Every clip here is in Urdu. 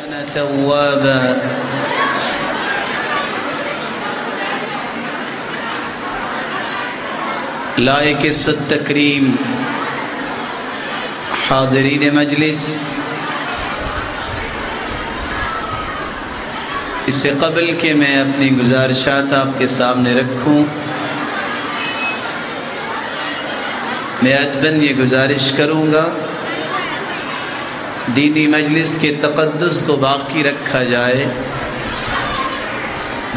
كان توابا. لائق عزت تکریم حاضرین مجلس، اس سے قبل کہ میں اپنی گزارشات آپ کے سامنے رکھوں، میں ادباً یہ گزارش کروں گا دینی مجلس کے تقدس کو باقی رکھا جائے.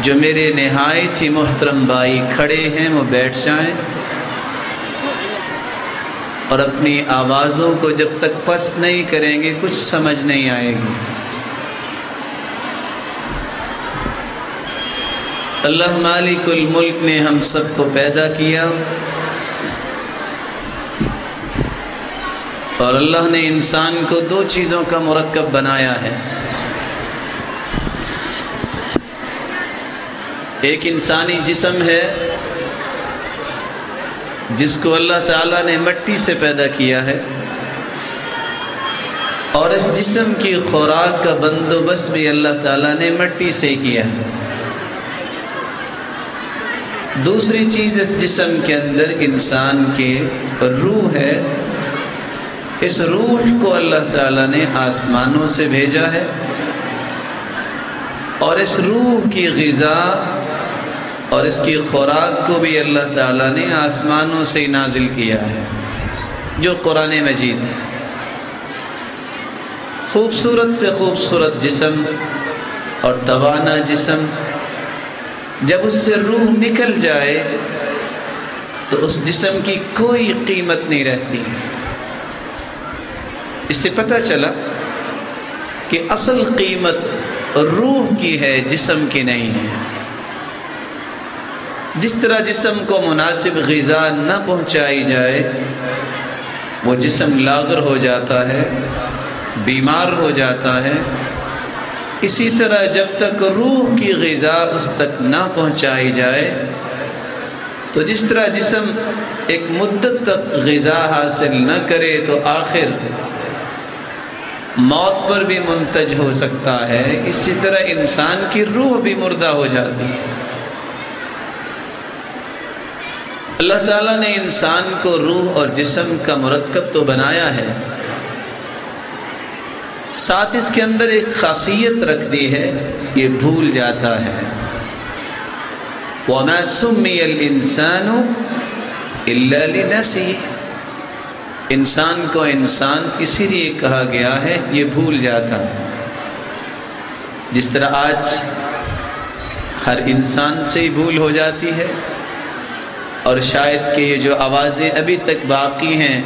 جو میرے نہایت ہی محترم بھائی کھڑے ہیں وہ بیٹھ جائیں اور اپنی آوازوں کو جب تک پست نہیں کریں گے کچھ سمجھ نہیں آئے گی. اللہ مالک الملک نے ہم سب کو پیدا کیا اور اللہ نے انسان کو دو چیزوں کا مرکب بنایا ہے. ایک انسانی جسم ہے جس کو اللہ تعالیٰ نے مٹی سے پیدا کیا ہے، اور اس جسم کی خوراک کا بندوبست بھی اللہ تعالیٰ نے مٹی سے کیا ہے. دوسری چیز اس جسم کے اندر انسان کی روح ہے. اس روح کو اللہ تعالیٰ نے آسمانوں سے بھیجا ہے اور اس روح کی غذا اور اس کی خوراک کو بھی اللہ تعالیٰ نے آسمانوں سے نازل کیا ہے، جو قرآن مجید ہے. خوبصورت سے خوبصورت جسم اور توانا جسم، جب اس سے روح نکل جائے تو اس جسم کی کوئی قیمت نہیں رہتی. اس سے پتہ چلا کہ اصل قیمت روح کی ہے، جسم کی نہیں ہے. جس طرح جسم کو مناسب غذا نہ پہنچائی جائے وہ جسم لاغر ہو جاتا ہے، بیمار ہو جاتا ہے، اسی طرح جب تک روح کی غذا اس تک نہ پہنچائی جائے تو جس طرح جسم ایک مدت تک غذا حاصل نہ کرے تو آخر موت پر بھی منتج ہو سکتا ہے، اسی طرح انسان کی روح بھی مردہ ہو جاتی ہے. اللہ تعالیٰ نے انسان کو روح اور جسم کا مرکب تو بنایا ہے، ساتھ اس کے اندر ایک خاصیت رکھ دی ہے، یہ بھول جاتا ہے. وَمَا سُمِّيَ الْإِنسَانُ إِلَّا لِنَفْسِهِ. انسان کو انسان اسی لیے کہا گیا ہے، یہ بھول جاتا ہے. جس طرح آج ہر انسان سے ہی بھول ہو جاتی ہے، اور شاید کہ یہ جو آوازیں ابھی تک باقی ہیں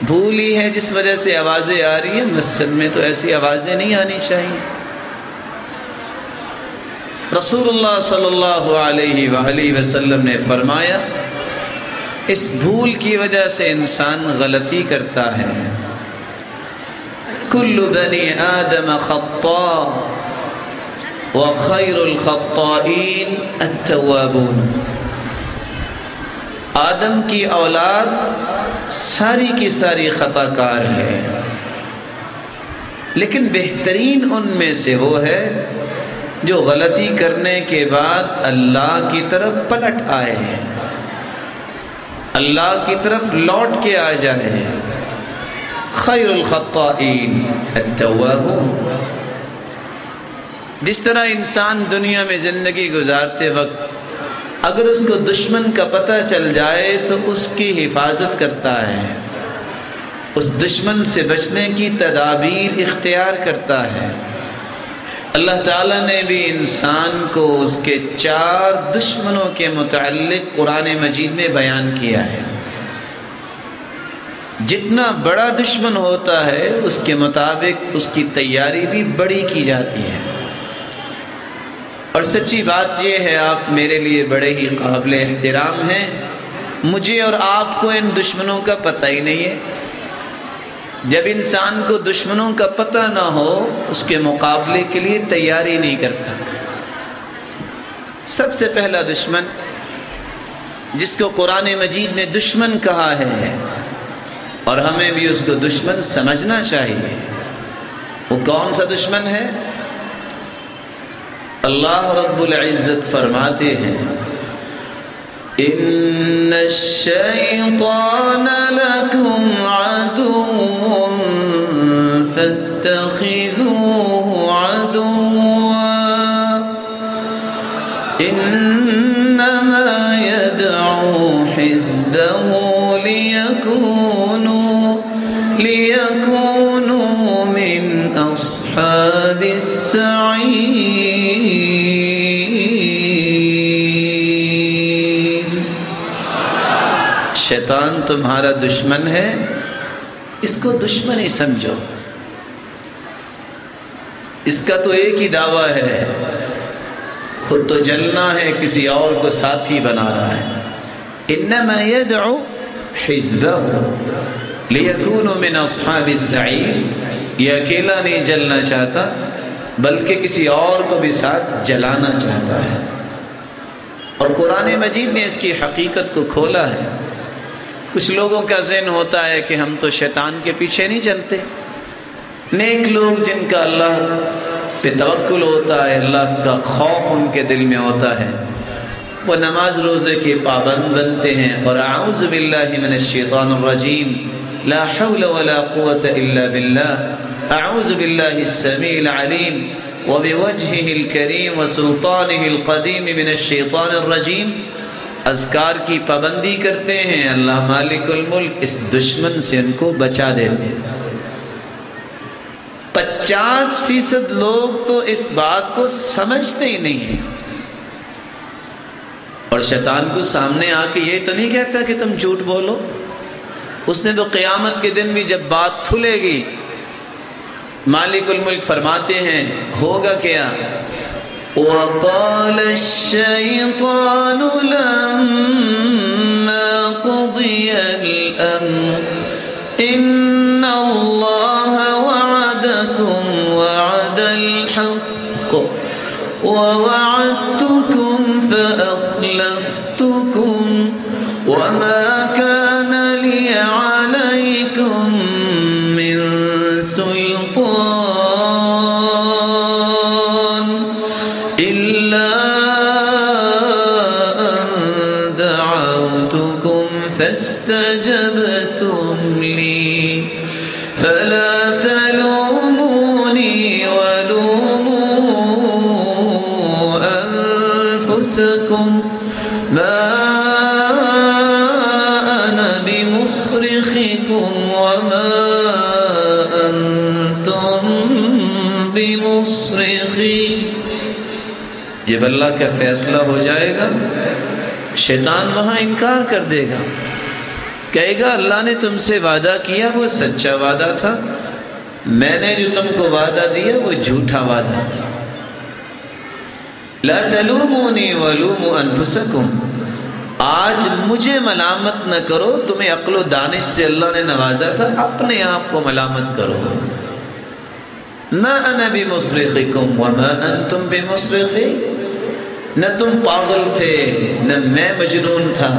بھول ہی ہے جس وجہ سے آوازیں آ رہی ہیں. مسجد میں تو ایسی آوازیں نہیں آنی چاہیے. رسول اللہ صلی اللہ علیہ وآلہ وسلم نے فرمایا اس بھول کی وجہ سے انسان غلطی کرتا ہے. کل بنی آدم خطاء وخیر الخطائین التوابون. آدم کی اولاد ساری کی ساری خطا کار ہے، لیکن بہترین ان میں سے وہ ہے جو غلطی کرنے کے بعد اللہ کی طرف پلٹ آئے ہیں، اللہ کی طرف لوٹ کے آ جائے. خیر الخطائین التوابون. جس طرح انسان دنیا میں زندگی گزارتے وقت اگر اس کو دشمن کا پتہ چل جائے تو اس کی حفاظت کرتا ہے، اس دشمن سے بچنے کی تدابیر اختیار کرتا ہے. اللہ تعالیٰ نے بھی انسان کو اس کے 4 دشمنوں کے متعلق قرآن مجید میں بیان کیا ہے. جتنا بڑا دشمن ہوتا ہے اس کے مطابق اس کی تیاری بھی بڑی کی جاتی ہے. اور سچی بات یہ ہے آپ میرے لیے بڑے ہی قابل احترام ہیں، مجھے اور آپ کو ان دشمنوں کا پتہ ہی نہیں ہے. جب انسان کو دشمنوں کا پتہ نہ ہو اس کے مقابلے کے لیے تیاری نہیں کرتا. سب سے پہلا دشمن جس کو قرآن مجید نے دشمن کہا ہے اور ہمیں بھی اس کو دشمن سمجھنا چاہیے، وہ کون سا دشمن ہے؟ اللہ رب العزت فرماتے ہیں ان الشیطان لکم عدو فاتخذوه عدوا انما يدعو حزبه ليكونوا من اصحاب السعیر۔ شیطان تمہارا دشمن ہے، اس کو دشمن ہی سمجھو۔ اس کا تو ایک ہی دعویٰ ہے، خود تو جلنا ہے، کسی اور کو ساتھی بنا رہا ہے۔ انما يدعو حزبه ليكونوا من اصحاب السعیر، یہ اکیلا نہیں جلنا چاہتا بلکہ کسی اور کو بھی ساتھ جلانا چاہتا ہے۔ اور قرآن مجید نے اس کی حقیقت کو کھولا ہے۔ کچھ لوگوں کا ذہن ہوتا ہے کہ ہم تو شیطان کے پیچھے نہیں چلتے، نیک لوگ جن کا اللہ پہ توکل ہوتا ہے، اللہ کا خوف ان کے دل میں ہوتا ہے، وہ نماز روزے کے پابند بنتے ہیں۔ اور اعوذ باللہ من الشیطان الرجیم، لا حول ولا قوة الا باللہ، اعوذ باللہ السمیع العلیم وبوجہہ الکریم وسلطانہ القدیم من الشیطان الرجیم، اذکار کی پابندی کرتے ہیں، اللہ مالک الملک اس دشمن سے ان کو بچا دیتے ہیں۔ 50% لوگ تو اس بات کو سمجھتے ہی نہیں ہیں، اور شیطان کو سامنے آ کے یہ تو نہیں کہتا کہ تم جھوٹ بولو۔ اس نے تو قیامت کے دن بھی جب بات کھلے گی، مالک الملک فرماتے ہیں ہوگا کیا؟ وَقَالَ الشَّيْطَانُ لَمَّا قُضِيَ الْأَمْرُ إِنَّ اللَّهَ وَعَدَكُمْ وَعْدَ الْحَقِّ وَوَعَدتُّكُمْ فَأَخْلَفْتُكُمْ وَمَا كَانَ لِيَ عَلَيْكُمْ مِنْ سُلْطَانٍ إِلَّا أَنْ دَعَوْتُكُمْ فَاسْتَجَبْتُمْ لِي فَلَا تَلُومُونِي وَلُومُوا أَنفُسَكُمْ مَا أَنَا بِمُصْرِخِكُمْ وَمَا أَنْتُمْ بِمُصْرِخِي۔ جب اللہ کا فیصلہ ہو جائے گا، شیطان وہاں انکار کر دے گا، کہے گا اللہ نے تم سے وعدہ کیا وہ سچا وعدہ تھا، میں نے جو تم کو وعدہ دیا وہ جھوٹا وعدہ تھا۔ لا تلومونی ولوموا انفسکم، آج مجھے ملامت نہ کرو، تمہیں عقل و دانش سے اللہ نے نوازا تھا، اپنے آپ کو ملامت کرو۔ ما انا بمصرخکم وما انتم بمصرخی، نہ تم پاگل تھے نہ میں مجنون تھا،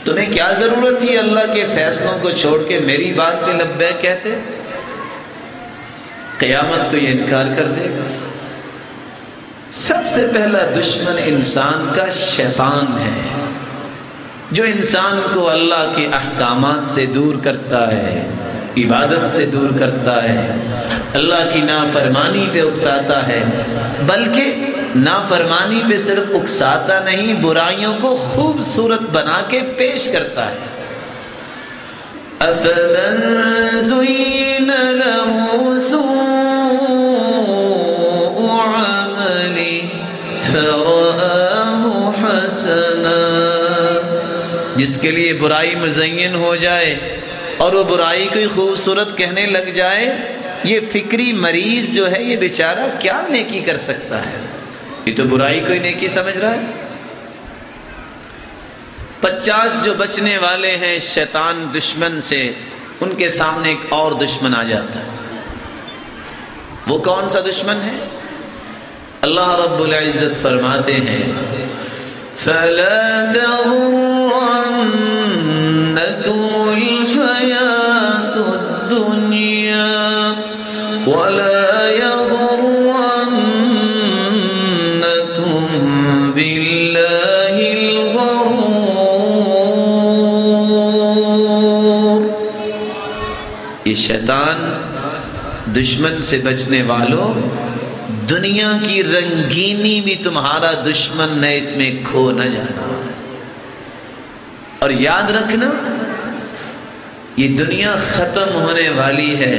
تمہیں کیا ضرورت تھی اللہ کے فیصلوں کو چھوڑ کے میری بات پہ لبیک کہتے؟ قیامت کو یہ انکار کر دے گا۔ سب سے پہلا دشمن انسان کا شیطان ہے، جو انسان کو اللہ کے احکامات سے دور کرتا ہے، عبادت سے دور کرتا ہے، اللہ کی نافرمانی پہ اکساتا ہے، بلکہ نافرمانی پہ صرف اکساتا نہیں، برائیوں کو خوبصورت بنا کے پیش کرتا ہے۔ أَفَمَنْ زُيِّنَ لَهُ سُوءُ عَمَلِهِ فَرَآهُ حَسَنًا، جس کے لیے برائی مزین ہو جائے اور وہ برائی کو خوبصورت کہنے لگ جائے، یہ فکری مریض جو ہے یہ بیچارہ کیا نیکی کر سکتا ہے، یہ تو برائی کو ہی نیکی سمجھ رہا ہے۔ 50 جو بچنے والے ہیں شیطان دشمن سے، ان کے سامنے ایک اور دشمن آ جاتا ہے۔ وہ کون سا دشمن ہے؟ اللہ رب العزت فرماتے ہیں فَلَا تَغُرَّنَّكُمُ الْحَيَاةُ الدُّنْيَا شیطان دشمن سے بچنے والوں، دنیا کی رنگینی بھی تمہارا دشمن ہے، اس میں کھو نہ جانا۔ اور یاد رکھنا یہ دنیا ختم ہونے والی ہے۔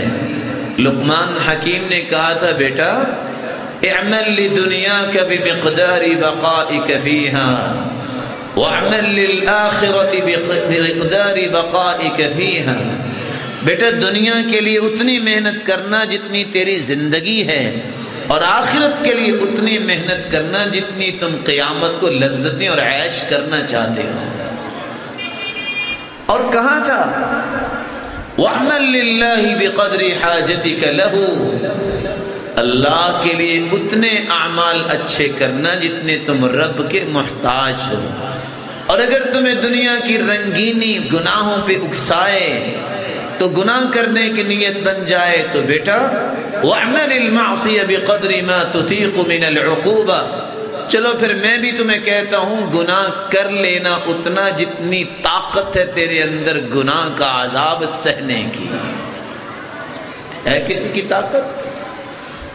لقمان حکیم نے کہا تھا بیٹا اعمل لدنیاک بمقدار بقائک فیہا واعمل للآخرۃ بمقدار بقائک فیہا، بیٹا دنیا کے لیے اتنی محنت کرنا جتنی تیری زندگی ہے، اور آخرت کے لیے اتنی محنت کرنا جتنی تم قیامت کو لذتیں اور عیش کرنا چاہتے ہو۔ اور کہا تھا وَاعْمَلْ لِلَّهِ بِقَدْرِ حَاجَتِكَ لَهُ، اللہ کے لیے اتنے اعمال اچھے کرنا جتنے تم رب کے محتاج ہو۔ اور اگر تمہیں دنیا کی رنگینی گناہوں پہ اکسائے تو گناہ کرنے کی نیت بن جائے تو بیٹا وَاعْمَلِ الْمَعْصِيَ بِقَدْرِ مَا تُطِيقُ مِنَ الْعُقُوبَةِ، چلو پھر میں بھی تمہیں کہتا ہوں گناہ کر لینا اتنا جتنی طاقت ہے تیرے اندر گناہ کا عذاب سہنے کی۔ ہے کسی کی طاقت؟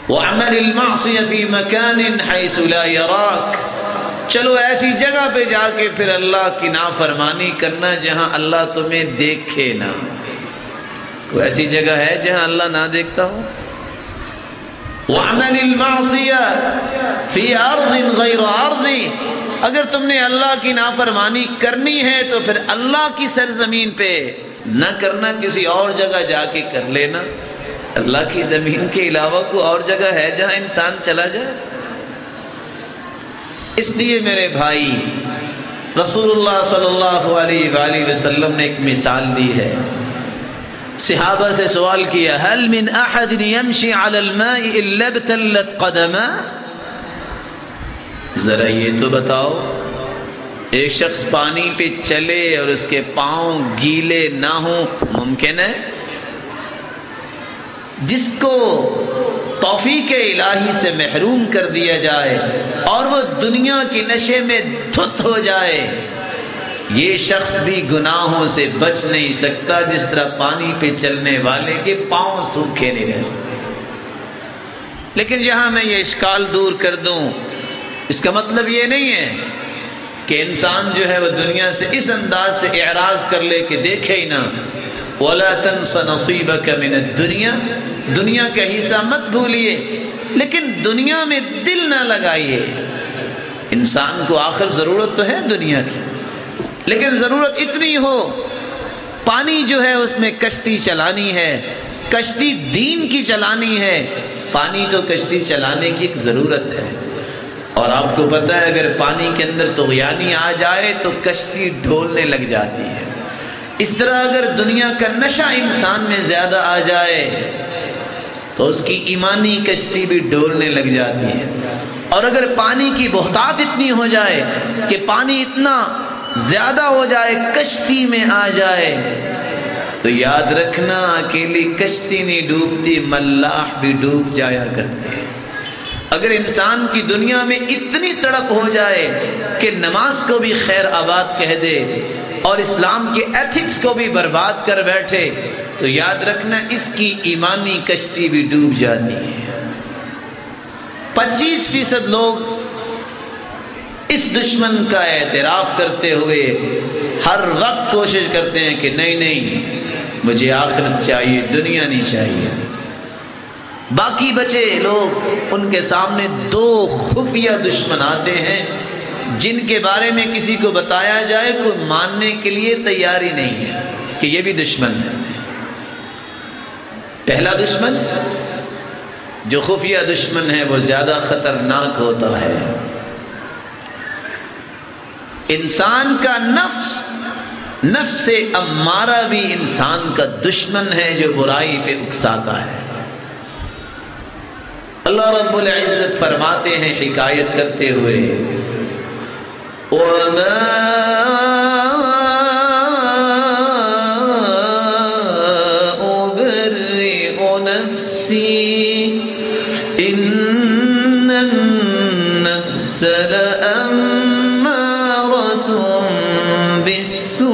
وَاعْمَلِ الْمَعْصِيَ فِي مَكَانٍ حَيْثُ لَا يَرَاكَ، چلو ایسی جگہ پہ جا کے پھر اللہ کی نافرمانی کرنا جہاں اللہ تمہیں دیکھے نہ۔ کوئی ایسی جگہ ہے جہاں اللہ نہ دیکھتا ہو؟ وَاعْمَلِ الْمَعْصِيَةَ فِي أَرْضٍ غَيْرَ أَرْضٍ، اگر تم نے اللہ کی نافرمانی کرنی ہے تو پھر اللہ کی سرزمین پہ نہ کرنا، کسی اور جگہ جا کے کر لینا۔ اللہ کی زمین کے علاوہ کوئی اور جگہ ہے جہاں انسان چلا جائے؟ اس لیے میرے بھائی رسول اللہ صلی اللہ علیہ وآلہ وسلم نے ایک مثال دی ہے۔ صحابہ سے سوال کیا هل من احد يمشي على الماء الا ابتلت قدما، ذرا یہ تو بتاؤ ایک شخص پانی پہ چلے اور اس کے پاؤں گیلے نہ ہوں، ممکن ہے؟ جس کو توفیق الہی سے محروم کر دیا جائے اور وہ دنیا کی نشے میں دھت ہو جائے، یہ شخص بھی گناہوں سے بچ نہیں سکتا جس طرح پانی پہ چلنے والے کے پاؤں سوکھے نہیں رہ سکتے۔ لیکن یہاں میں یہ اشکال دور کر دوں، اس کا مطلب یہ نہیں ہے کہ انسان جو ہے وہ دنیا سے اس انداز سے اعراض کر لے کہ دیکھے ہی نہ۔ وَلَا تَنْسَ نَصِيبَكَ مِنَ الدُّنْيَا، دنیا کا حصہ مت بھولیے، لیکن دنیا میں دل نہ لگائیے۔ انسان کو آخر ضرورت تو ہے دنیا کی، لیکن ضرورت اتنی ہو پانی جو ہے اس میں کشتی چلانی ہے، کشتی دین کی چلانی ہے، پانی تو کشتی چلانے کی ایک ضرورت ہے۔ اور آپ کو پتہ ہے اگر پانی کے اندر طغیانی آ جائے تو کشتی ڈھولنے لگ جاتی ہے۔ اس طرح اگر دنیا کا نشہ انسان میں زیادہ آ جائے تو اس کی ایمانی کشتی بھی ڈھولنے لگ جاتی ہے۔ اور اگر پانی کی بہتات اتنی ہو جائے کہ پانی اتنا زیادہ ہو جائے کشتی میں آ جائے تو یاد رکھنا اکیلی کشتی نہیں ڈوبتی، ملاح بھی ڈوب جایا کرتے ہیں۔ اگر انسان کی دنیا میں اتنی تڑپ ہو جائے کہ نماز کو بھی خیر آباد کہہ دے اور اسلام کے ایتھکس کو بھی برباد کر بیٹھے تو یاد رکھنا اس کی ایمانی کشتی بھی ڈوب جاتی ہے۔ 25% لوگ اس دشمن کا اعتراف کرتے ہوئے ہر وقت کوشش کرتے ہیں کہ نہیں نہیں مجھے آخرت چاہیے، دنیا نہیں چاہیے۔ باقی بچے لوگ ان کے سامنے 2 خفیہ دشمن آتے ہیں جن کے بارے میں کسی کو بتایا جائے کوئی ماننے کے لیے تیاری نہیں ہے کہ یہ بھی دشمن ہے۔ پہلا دشمن جو خفیہ دشمن ہے وہ زیادہ خطرناک ہوتا ہے۔ انسان کا نفس سے امارہ بھی انسان کا دشمن ہے جو برائی پہ اکساتا ہے۔ اللہ رب العزت فرماتے ہیں حکایت کرتے ہوئے وَمَا أُبْرِئُ نَفْسِي إِنَّ النَّفْسَ لَأَمَّارَةٌ بِالسُّوءِ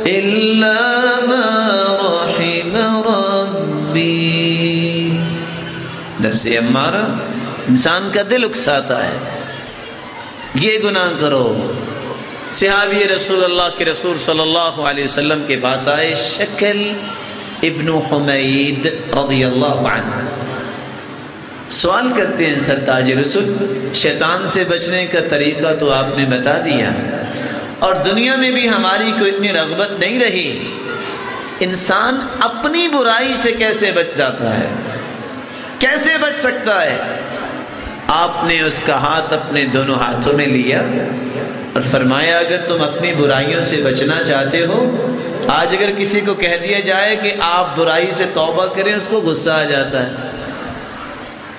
إِلَّا ربی. نفس امارہ انسان کا دل اکساتا ہے یہ گناہ کرو. صحابی رسول اللہ کے رسول صلی اللہ علیہ وسلم کے پاس آئے شکل ابن حمید رضی اللہ عنہ. سوال کرتے ہیں سرتاج رسول شیطان سے بچنے کا طریقہ تو آپ نے بتا دیا اور دنیا میں بھی ہماری کوئی اتنی رغبت نہیں رہی، انسان اپنی برائی سے کیسے بچ جاتا ہے، کیسے بچ سکتا ہے؟ آپ نے اس کا ہاتھ اپنے دونوں ہاتھوں میں لیا اور فرمایا اگر تم اپنی برائیوں سے بچنا چاہتے ہو، آج اگر کسی کو کہہ دیا جائے کہ آپ برائی سے توبہ کریں اس کو غصہ آ جاتا ہے.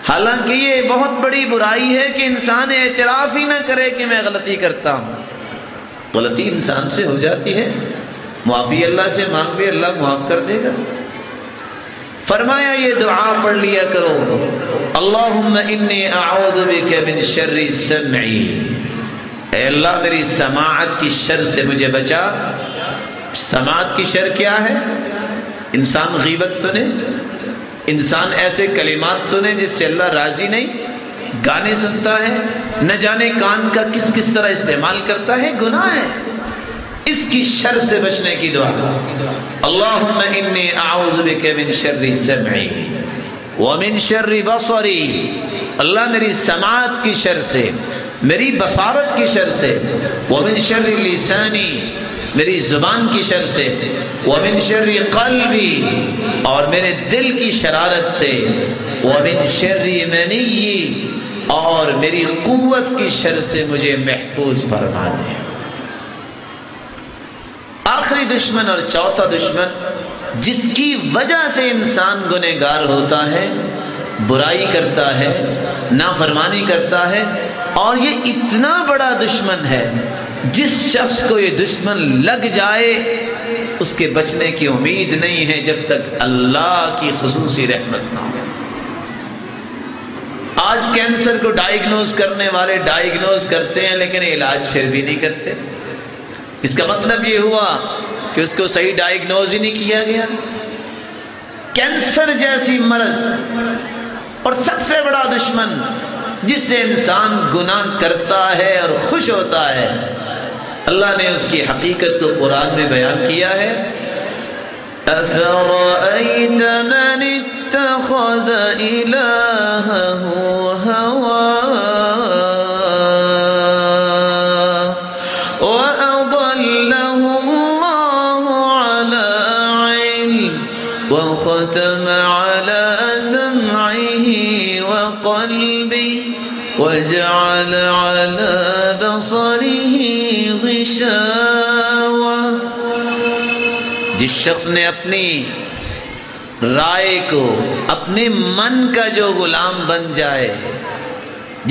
حالانکہ یہ بہت بڑی برائی ہے کہ انسان اعتراف ہی نہ کرے کہ میں غلطی کرتا ہوں. غلطی انسان سے ہو جاتی ہے، معافی اللہ سے مانگ دے اللہ معاف کر دے گا. فرمایا یہ دعا پڑھ لیا کرو، اللہم انی اعوذ بک من شر سمعی، اے اللہ میری سماعت کی شر سے مجھے بچا. سماعت کی شر کیا ہے؟ انسان غیبت سنے، انسان ایسے کلمات سنے جس سے اللہ راضی نہیں، گانے سنتا ہے، نہ جانے کان کا کس کس طرح استعمال کرتا ہے، گناہ ہے. اس کی شر سے بچنے کی دعا، اللہم انی اعوذ بک من شر سمعی ومن شر بصری، اللہ میری سماعت کی شر سے، میری بصارت کی شر سے، ومن شر لسانی، میری زبان کی شر سے، ومن شر قلبی، اور میرے دل کی شرارت سے، ومن شر منی، اور میری قوت کی شر سے مجھے محفوظ فرما دے. آخری دشمن اور چوتھا دشمن جس کی وجہ سے انسان گنہگار ہوتا ہے، برائی کرتا ہے، نافرمانی کرتا ہے، اور یہ اتنا بڑا دشمن ہے جس شخص کو یہ دشمن لگ جائے اس کے بچنے کی امید نہیں ہے جب تک اللہ کی خصوصی رحمت نہ ہو. آج کینسر کو ڈائیگنوز کرنے والے ڈائیگنوز کرتے ہیں لیکن علاج پھر بھی نہیں کرتے. اس کا مطلب یہ ہوا کہ اس کو صحیح ڈائیگنوز ہی نہیں کیا گیا. کینسر جیسی مرض اور سب سے بڑا دشمن جس سے انسان گناہ کرتا ہے اور خوش ہوتا ہے، اللہ نے اس کی حقیقت کو قرآن میں بیان کیا ہے. أَفَرَأَيْتَ مَنِ اتَّخَذَ إِلَٰهَهُ هَوَاهُ وَأَضَلَّهُ اللَّهُ عَلَىٰ عِلْمٍ وَخَتَمَ عَلَىٰ سَمْعِهِ وَقَلْبِهِ وَجَعَلَ عَلَىٰ بَصَرِهِ غِشَاوَةً. جس شخص نے اپنی رائے کو، اپنے من کا جو غلام بن جائے،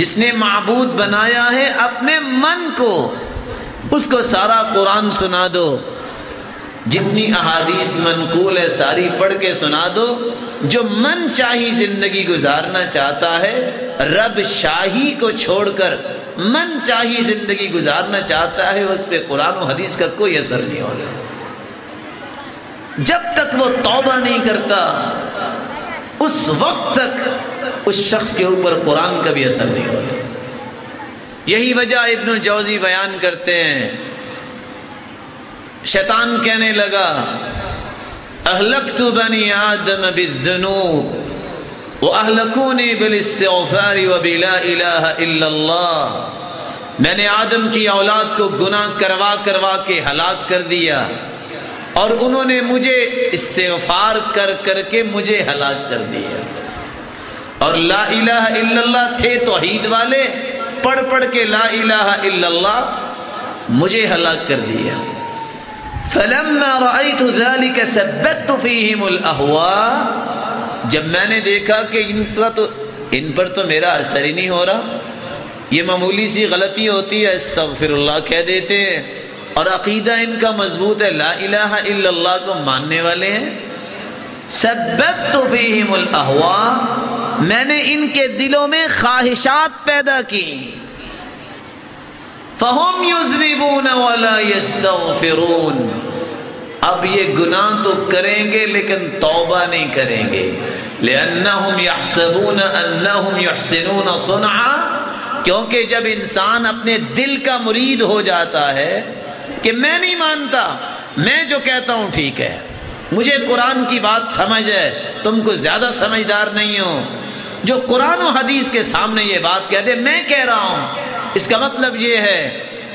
جس نے معبود بنایا ہے اپنے من کو، اس کو سارا قرآن سنا دو، جتنی احادیث منقول ہے ساری پڑھ کے سنا دو. جو من چاہی زندگی گزارنا چاہتا ہے، رب شاہی کو چھوڑ کر من چاہی زندگی گزارنا چاہتا ہے، اس پہ قرآن و حدیث کا کوئی اثر نہیں ہوتا. جب تک وہ توبہ نہیں کرتا اس وقت تک اس شخص کے اوپر قرآن کا بھی اثر نہیں ہوتا. یہی وجہ ابن الجوزی بیان کرتے ہیں، شیطان کہنے لگا اہلکت بنی آدم بالذنوب واہلکونی بالاستغفار وبلا الہ الا اللہ. میں نے آدم کی اولاد کو گناہ کروا کروا کے ہلاک کر دیا اور انہوں نے مجھے استغفار کر کر کے مجھے ہلاک کر دیا. اور لا الہ الا اللہ تھے توحید والے، پڑھ پڑھ کے لا الہ الا اللہ مجھے ہلاک کر دیا. فلما رأيت ذلك ثبت فيهم الاهواء، جب میں نے دیکھا کہ ان پر تو میرا اثر ہی نہیں ہو رہا، یہ معمولی سی غلطی ہوتی ہے استغفر اللہ کہہ دیتے ہیں اور عقیدہ ان کا مضبوط ہے، لا الہ الا اللہ کو ماننے والے ہیں. ثبت فیہم الاہواء، میں نے ان کے دلوں میں خواہشات پیدا کی. فہم یذنبون ولا یستغفرون، اب یہ گناہ تو کریں گے لیکن توبہ نہیں کریں گے. لأنهم يحسبون أنهم يحسنون صنعا، کیونکہ جب انسان اپنے دل کا مرید ہو جاتا ہے کہ میں نہیں مانتا، میں جو کہتا ہوں ٹھیک ہے، مجھے قرآن کی بات سمجھ ہے، تم کو زیادہ سمجھدار نہیں ہو، جو قرآن و حدیث کے سامنے یہ بات کہہ دے میں کہہ رہا ہوں، اس کا مطلب یہ ہے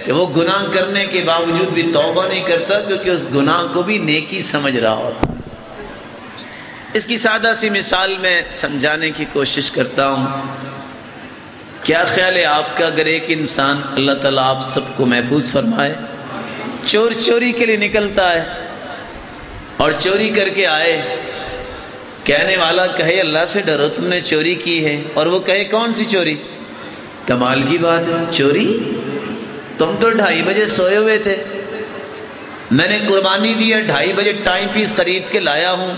کہ وہ گناہ کرنے کے باوجود بھی توبہ نہیں کرتا، کیونکہ اس گناہ کو بھی نیکی سمجھ رہا ہوتا. اس کی سادہ سی مثال میں سمجھانے کی کوشش کرتا ہوں. کیا خیال ہے آپ کا اگر ایک انسان، اللہ تعالیٰ آپ سب کو محفوظ فرمائے، چور چوری کے لیے نکلتا ہے اور چوری کر کے آئے، کہنے والا کہے اللہ سے ڈرو تم نے چوری کی ہے، اور وہ کہے کون سی چوری؟ کمال کی بات ہے، چوری؟ تم تو 2:30 بجے سوئے ہوئے تھے، میں نے قربانی دی ہے، 2:30 بجے ٹائم پیس خرید کے لایا ہوں،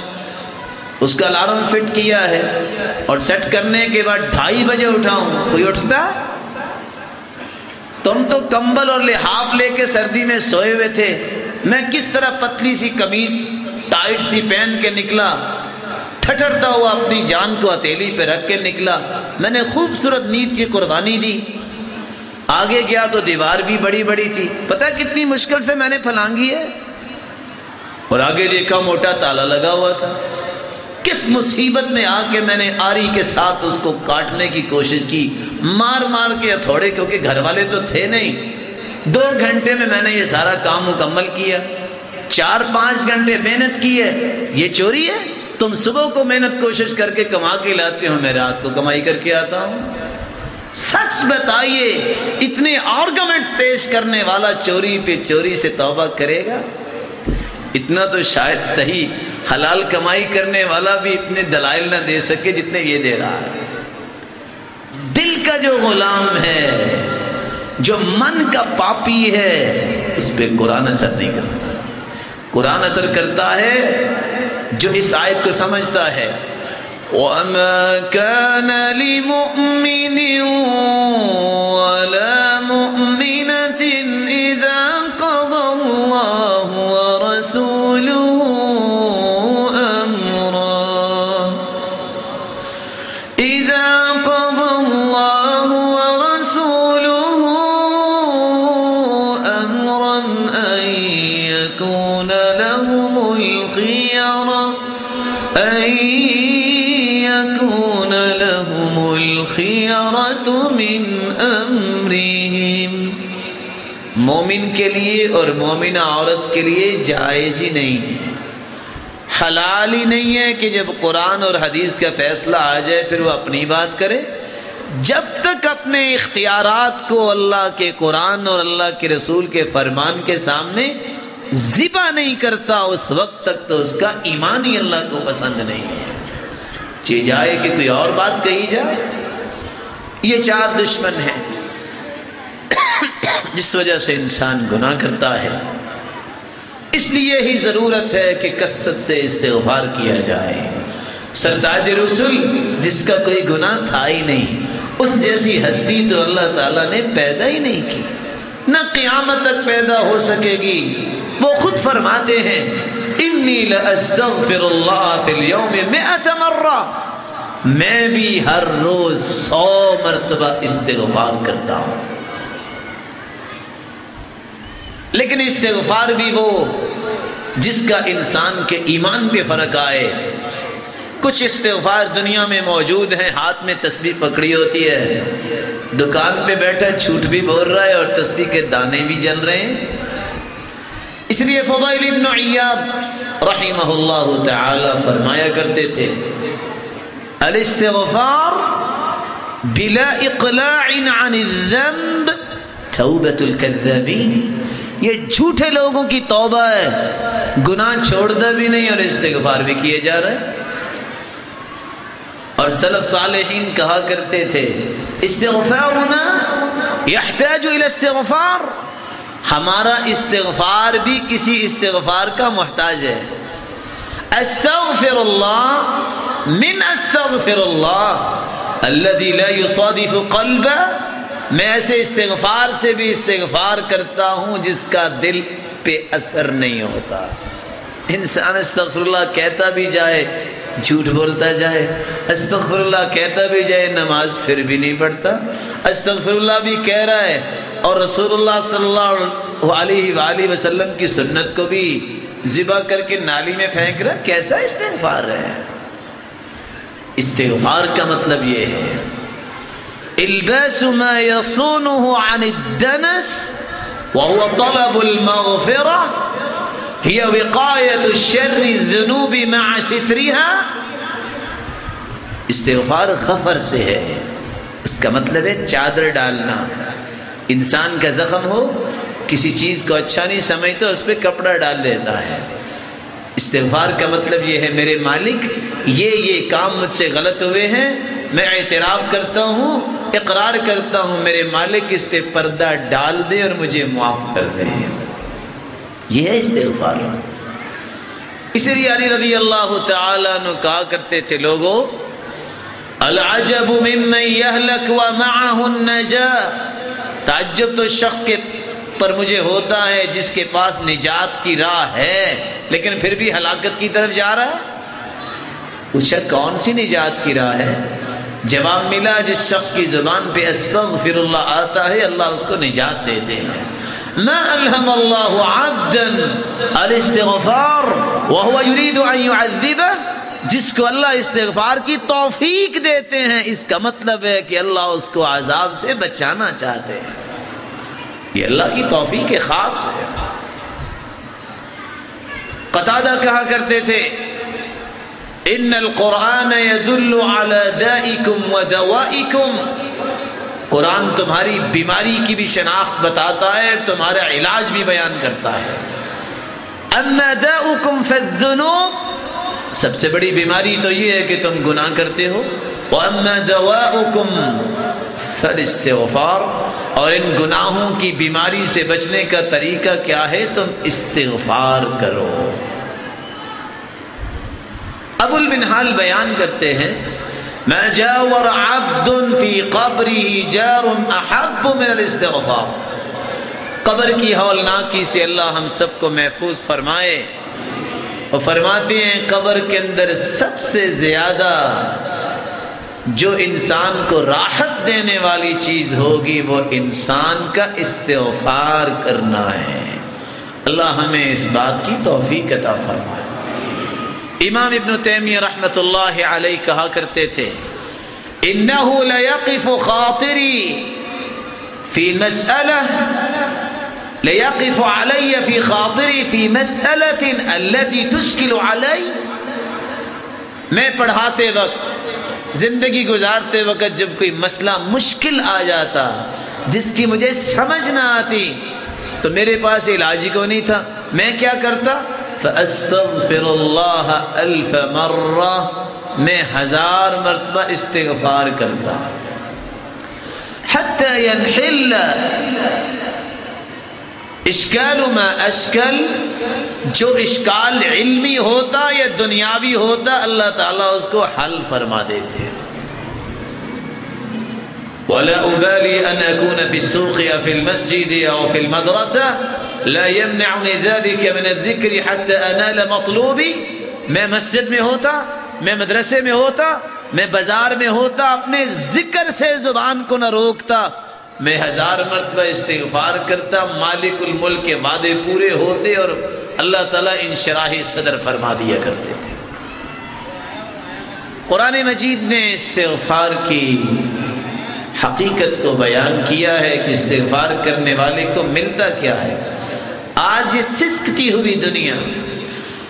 اس کا الارم فٹ کیا ہے اور سیٹ کرنے کے بعد 2:30 بجے اٹھا ہوں. کوئی اٹھتا؟ تم تو کمبل اور لحاف لے کے سردی میں سوئے ہوئے تھے، میں کس طرح پتلی سی قمیض ٹائٹ سی پہن کے نکلا، ٹھٹرتا ہوا اپنی جان کو ہتھیلی پہ رکھ کے نکلا، میں نے خوبصورت نیند کی قربانی دی. آگے گیا تو دیوار بھی بڑی بڑی تھی، پتہ کتنی مشکل سے میں نے پھلانگی ہے، اور آگے دیکھا موٹا تالا لگا ہوا تھا. کس مصیبت میں آ کے میں نے آری کے ساتھ اس کو کاٹنے کی کوشش کی، مار مار کے ہتھوڑے، کیونکہ گھر والے تو تھے نہیں. 2 گھنٹے میں میں نے یہ سارا کام مکمل کیا. 4-5 گھنٹے محنت کی ہے. یہ چوری ہے؟ تم صبح کو محنت کوشش کر کے کما کے لاتے ہو، میں رات کو کمائی کر کے آتا ہوں. سچ بتائیے، اتنے آرگومنٹس پیش کرنے والا چوری پہ چوری سے توبہ کرے گا؟ اتنا تو شاید صحیح حلال کمائی کرنے والا بھی اتنے دلائل نہ دے سکے جتنے یہ دے رہا ہے. دل کا جو غلام ہے، جو من کا پاپی ہے، اس پہ قرآن اثر نہیں کرتا. قرآن اثر کرتا ہے جو اس آیت کو سمجھتا ہے. وَمَا كَانَ لِمُؤْمِنٍ وَلَا مُؤْمِنَةٍ إِذَا قَضَى اللَّهُ وَرَسُولُهُ مومن کے لیے اور مومنہ عورت کے لیے جائز ہی نہیں ہے، حلال ہی نہیں ہے کہ جب قرآن اور حدیث کا فیصلہ آ جائے پھر وہ اپنی بات کرے. جب تک اپنے اختیارات کو اللہ کے قرآن اور اللہ کے رسول کے فرمان کے سامنے ذبح نہیں کرتا، اس وقت تک تو اس کا ایمان ہی اللہ کو پسند نہیں ہے. چاہے جائے کہ کوئی اور بات کہی جائے. یہ 4 دشمن ہیں جس وجہ سے انسان گناہ کرتا ہے. اس لیے ہی ضرورت ہے کہ کثرت سے استغفار کیا جائے. سرتاج رسول جس کا کوئی گناہ تھا ہی نہیں، اس جیسی ہستی تو اللہ تعالیٰ نے پیدا ہی نہیں کی، نہ قیامت تک پیدا ہو سکے گی. وہ خود فرماتے ہیں انی لاستغفر اللہ فی اليوم 100 مرہ، میں بھی ہر روز 100 مرتبہ استغفار کرتا ہوں. لیکن استغفار بھی وہ جس کا انسان کے ایمان پہ فرق آئے. کچھ استغفار دنیا میں موجود ہیں، ہاتھ میں تسبیح پکڑی ہوتی ہے، دکان پہ بیٹھا جھوٹ بھی بول رہا ہے اور تسبیح کے دانے بھی جل رہے ہیں. اس لیے فضیل ابن عیاض رحمہ اللہ تعالی فرمایا کرتے تھے الاستغفار بلا اقلاع عن الذنب توبۃ الکذابین. یہ جھوٹے لوگوں کی توبہ ہے، گناہ چھوڑتا بھی نہیں اور استغفار بھی کیے جا رہے ہیں. اور سلف صالحین کہا کرتے تھے استغفارنا یحتاج الى استغفار، ہمارا استغفار بھی کسی استغفار کا محتاج ہے. استغفر اللہ من استغفر اللہ الذي لا يصادف قلبا، میں ایسے استغفار سے بھی استغفار کرتا ہوں جس کا دل پہ اثر نہیں ہوتا. انسان استغفر اللہ کہتا بھی جائے جھوٹ بولتا جائے، استغفر اللہ کہتا بھی جائے نماز پھر بھی نہیں پڑھتا، استغفر اللہ بھی کہہ رہا ہے اور رسول اللہ صلی اللہ علیہ وآلہ وسلم کی سنت کو بھی ذبح کر کے نالی میں پھینک رہا ہے. کیسا استغفار ہے؟ استغفار کا مطلب یہ ہے الباس ما يصونه عن الدنس وهو طلب المغفرة هي وقاية الشر الذنوب مع سترها. استغفار غفر سے ہے، اس کا مطلب ہے چادر ڈالنا. انسان کا زخم ہو، کسی چیز کو اچھا نہیں سمجھتا اس پہ کپڑا ڈال دیتا ہے. استغفار کا مطلب یہ ہے میرے مالک یہ کام مجھ سے غلط ہوئے ہیں، میں اعتراف کرتا ہوں، اقرار کرتا ہوں، میرے مالک اس پہ پردہ ڈال دے اور مجھے معاف کر دے. یہ ہے استغفار. اسی لیے علی رضی اللہ تعالیٰ عنہ کہا کرتے تھے لوگوں العجب ممن یہلک ومعہ النجاة، تعجب تو شخص کے پر مجھے ہوتا ہے جس کے پاس نجات کی راہ ہے لیکن پھر بھی ہلاکت کی طرف جا رہا ہے. پوچھا کون سی نجات کی راہ ہے؟ جواب ملا جس شخص کی زبان پہ استغفر اللہ آتا ہے اللہ اس کو نجات دیتے ہیں. ما الہم اللہ عبدا الاستغفار وهو يريد ان يعذبه، جس کو اللہ استغفار کی توفیق دیتے ہیں اس کا مطلب ہے کہ اللہ اس کو عذاب سے بچانا چاہتے ہیں. یہ اللہ کی توفیق خاص ہے. قتادہ کہا کرتے تھے ان القرآن يدل على دائكم ودوائكم، قرآن تمہاری بیماری کی بھی شناخت بتاتا ہے، تمہارا علاج بھی بیان کرتا ہے. اما داؤكم فالذنوب، سب سے بڑی بیماری تو یہ ہے کہ تم گناہ کرتے ہو. واما دواؤكم فالاستغفار، اور ان گناہوں کی بیماری سے بچنے کا طریقہ کیا ہے؟ تم استغفار کرو. ابو المنہال بیان کرتے ہیں ما جاور عبد فی قبره جار احب من الاستغفار. قبر کی ہولناکی سے اللہ ہم سب کو محفوظ فرمائے. اور فرماتے ہیں قبر کے اندر سب سے زیادہ جو انسان کو راحت دینے والی چیز ہوگی وہ انسان کا استغفار کرنا ہے. اللہ ہمیں اس بات کی توفیق عطا فرمائے. امام ابن تیمیہ رحمۃ اللہ علیہ کہا کرتے تھے انه ليقف خاطری فی مسئلہ ليقف علی فی خاطری فی مسئلة التي تشکل علی. میں پڑھاتے وقت، زندگی گزارتے وقت جب کوئی مسئلہ مشکل آ جاتا جس کی مجھے سمجھ نہ آتی تو میرے پاس علاج کو نہیں تھا، میں کیا کرتا؟ فاستغفر اللہ 1000 مرہ، میں 1000 مرتبہ استغفار کرتا. حتی ينحل اشکال ما اشکل، جو اشکال علمی ہوتا یا دنیاوی ہوتا اللہ تعالیٰ اس کو حل فرما دیتے. ولا ابالی ان اکون فی السوق یا فی المسجد یا فی المدرسہ لا يمنعني ذلك من الذکر حتى انال مطلوبی. میں مسجد میں ہوتا، میں مدرسے میں ہوتا، میں بازار میں ہوتا، اپنے ذکر سے زبان کو نہ روکتا. میں 1000 مرتبہ استغفار کرتا، مالک الملک کے وعدے پورے ہوتے اور اللہ تعالیٰ انشراح صدر فرما دیا کرتے تھے. قرآن مجید نے استغفار کی حقیقت کو بیان کیا ہے کہ استغفار کرنے والے کو ملتا کیا ہے. آج یہ سسکتی ہوئی دنیا،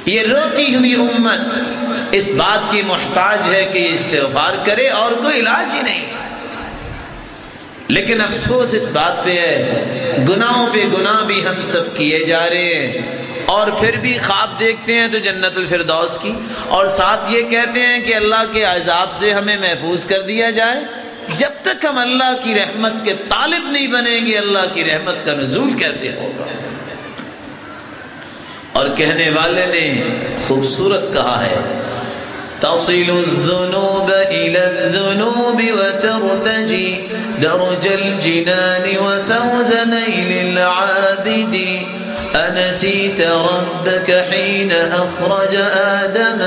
یہ روتی ہوئی امت اس بات کی محتاج ہے کہ یہ استغفار کرے اور کوئی علاج ہی نہیں. لیکن افسوس اس بات پہ ہے گناہوں پہ گناہ بھی ہم سب کیے جا رہے ہیں اور پھر بھی خواب دیکھتے ہیں تو جنت الفردوس کی، اور ساتھ یہ کہتے ہیں کہ اللہ کے عذاب سے ہمیں محفوظ کر دیا جائے. جب تک ہم اللہ کی رحمت کے طالب نہیں بنیں گے اللہ کی رحمت کا نزول کیسے ہوگا؟ اور کہنے والے نے خوبصورت کہا ہے تصل الذنوب إلى الذنوب وترتجي درج الجنان وفوز نيل العابد أنسيت ربك حين أخرج آدم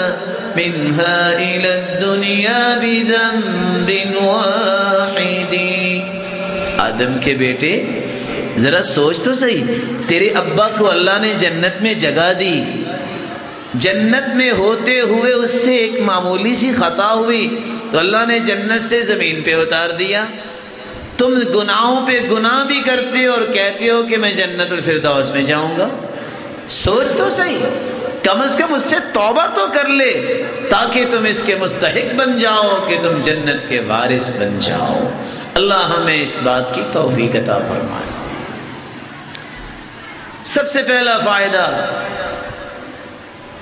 منها إلى الدنيا بذنب واحد. آدم کے بیٹے ذرا سوچ تو صحیح، تیرے ابا کو اللہ نے جنت میں جگہ دی، جنت میں ہوتے ہوئے اس سے ایک معمولی سی خطا ہوئی تو اللہ نے جنت سے زمین پہ اتار دیا. تم گناہوں پہ گناہ بھی کرتے ہو اور کہتے ہو کہ میں جنت الفردوس میں جاؤں گا. سوچ تو صحیح، کم از کم اس سے توبہ تو کر لے تاکہ تم اس کے مستحق بن جاؤ کہ تم جنت کے وارث بن جاؤ. اللہ ہمیں اس بات کی توفیق عطا فرمائے. سب سے پہلا فائدہ،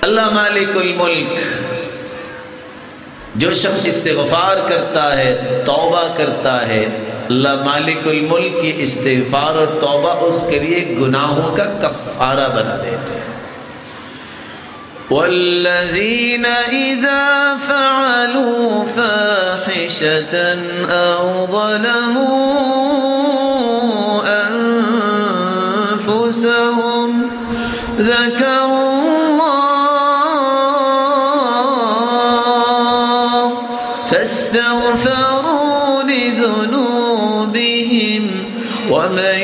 اللہ مالک الملک، جو شخص استغفار کرتا ہے، توبہ کرتا ہے، اللہ مالک الملک کی استغفار اور توبہ اس کے لیے گناہوں کا کفارہ بنا دیتے ہیں. والذین اذا فعلوا فاحشة او ظلموا انفسهم ذکروا اللہ فاستغفروا لذنوبهم ومن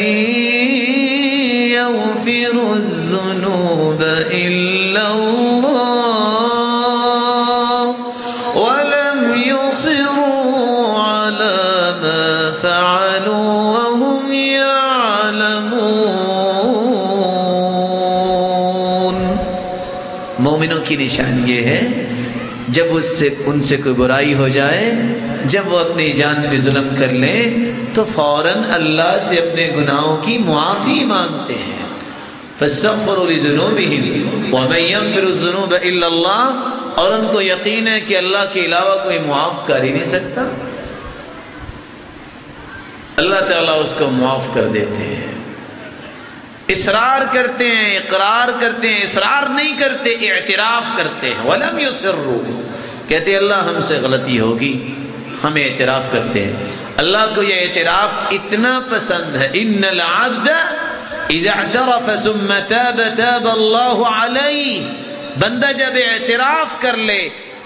يغفر الذنوب إلا الله ولم يصروا على ما فعلوا وهم يعلمون. مومنوں کی نشانی یہ ہے جب ان سے کوئی برائی ہو جائے، جب وہ اپنی جان پہ ظلم کر لیں تو فوراً اللہ سے اپنے گناہوں کی معافی مانگتے ہیں. فاستغفروا لذنوبهم ومن يغفر الذنوب الا اللہ، اور ان کو یقین ہے کہ اللہ کے علاوہ کوئی معاف کر ہی نہیں سکتا. اللہ تعالیٰ اس کو معاف کر دیتے ہیں. اصرار کرتے ہیں، اقرار کرتے ہیں، اصرار نہیں کرتے، اعتراف کرتے ہیں. ولم یصروا، کہتے ہیں اللہ ہم سے غلطی ہوگی، ہم اعتراف کرتے ہیں. اللہ کو یہ اعتراف اتنا پسند ہے. ان العبد اذا اعترف ثم تاب تاب اللہ علیہ. بندہ جب اعتراف کر لے،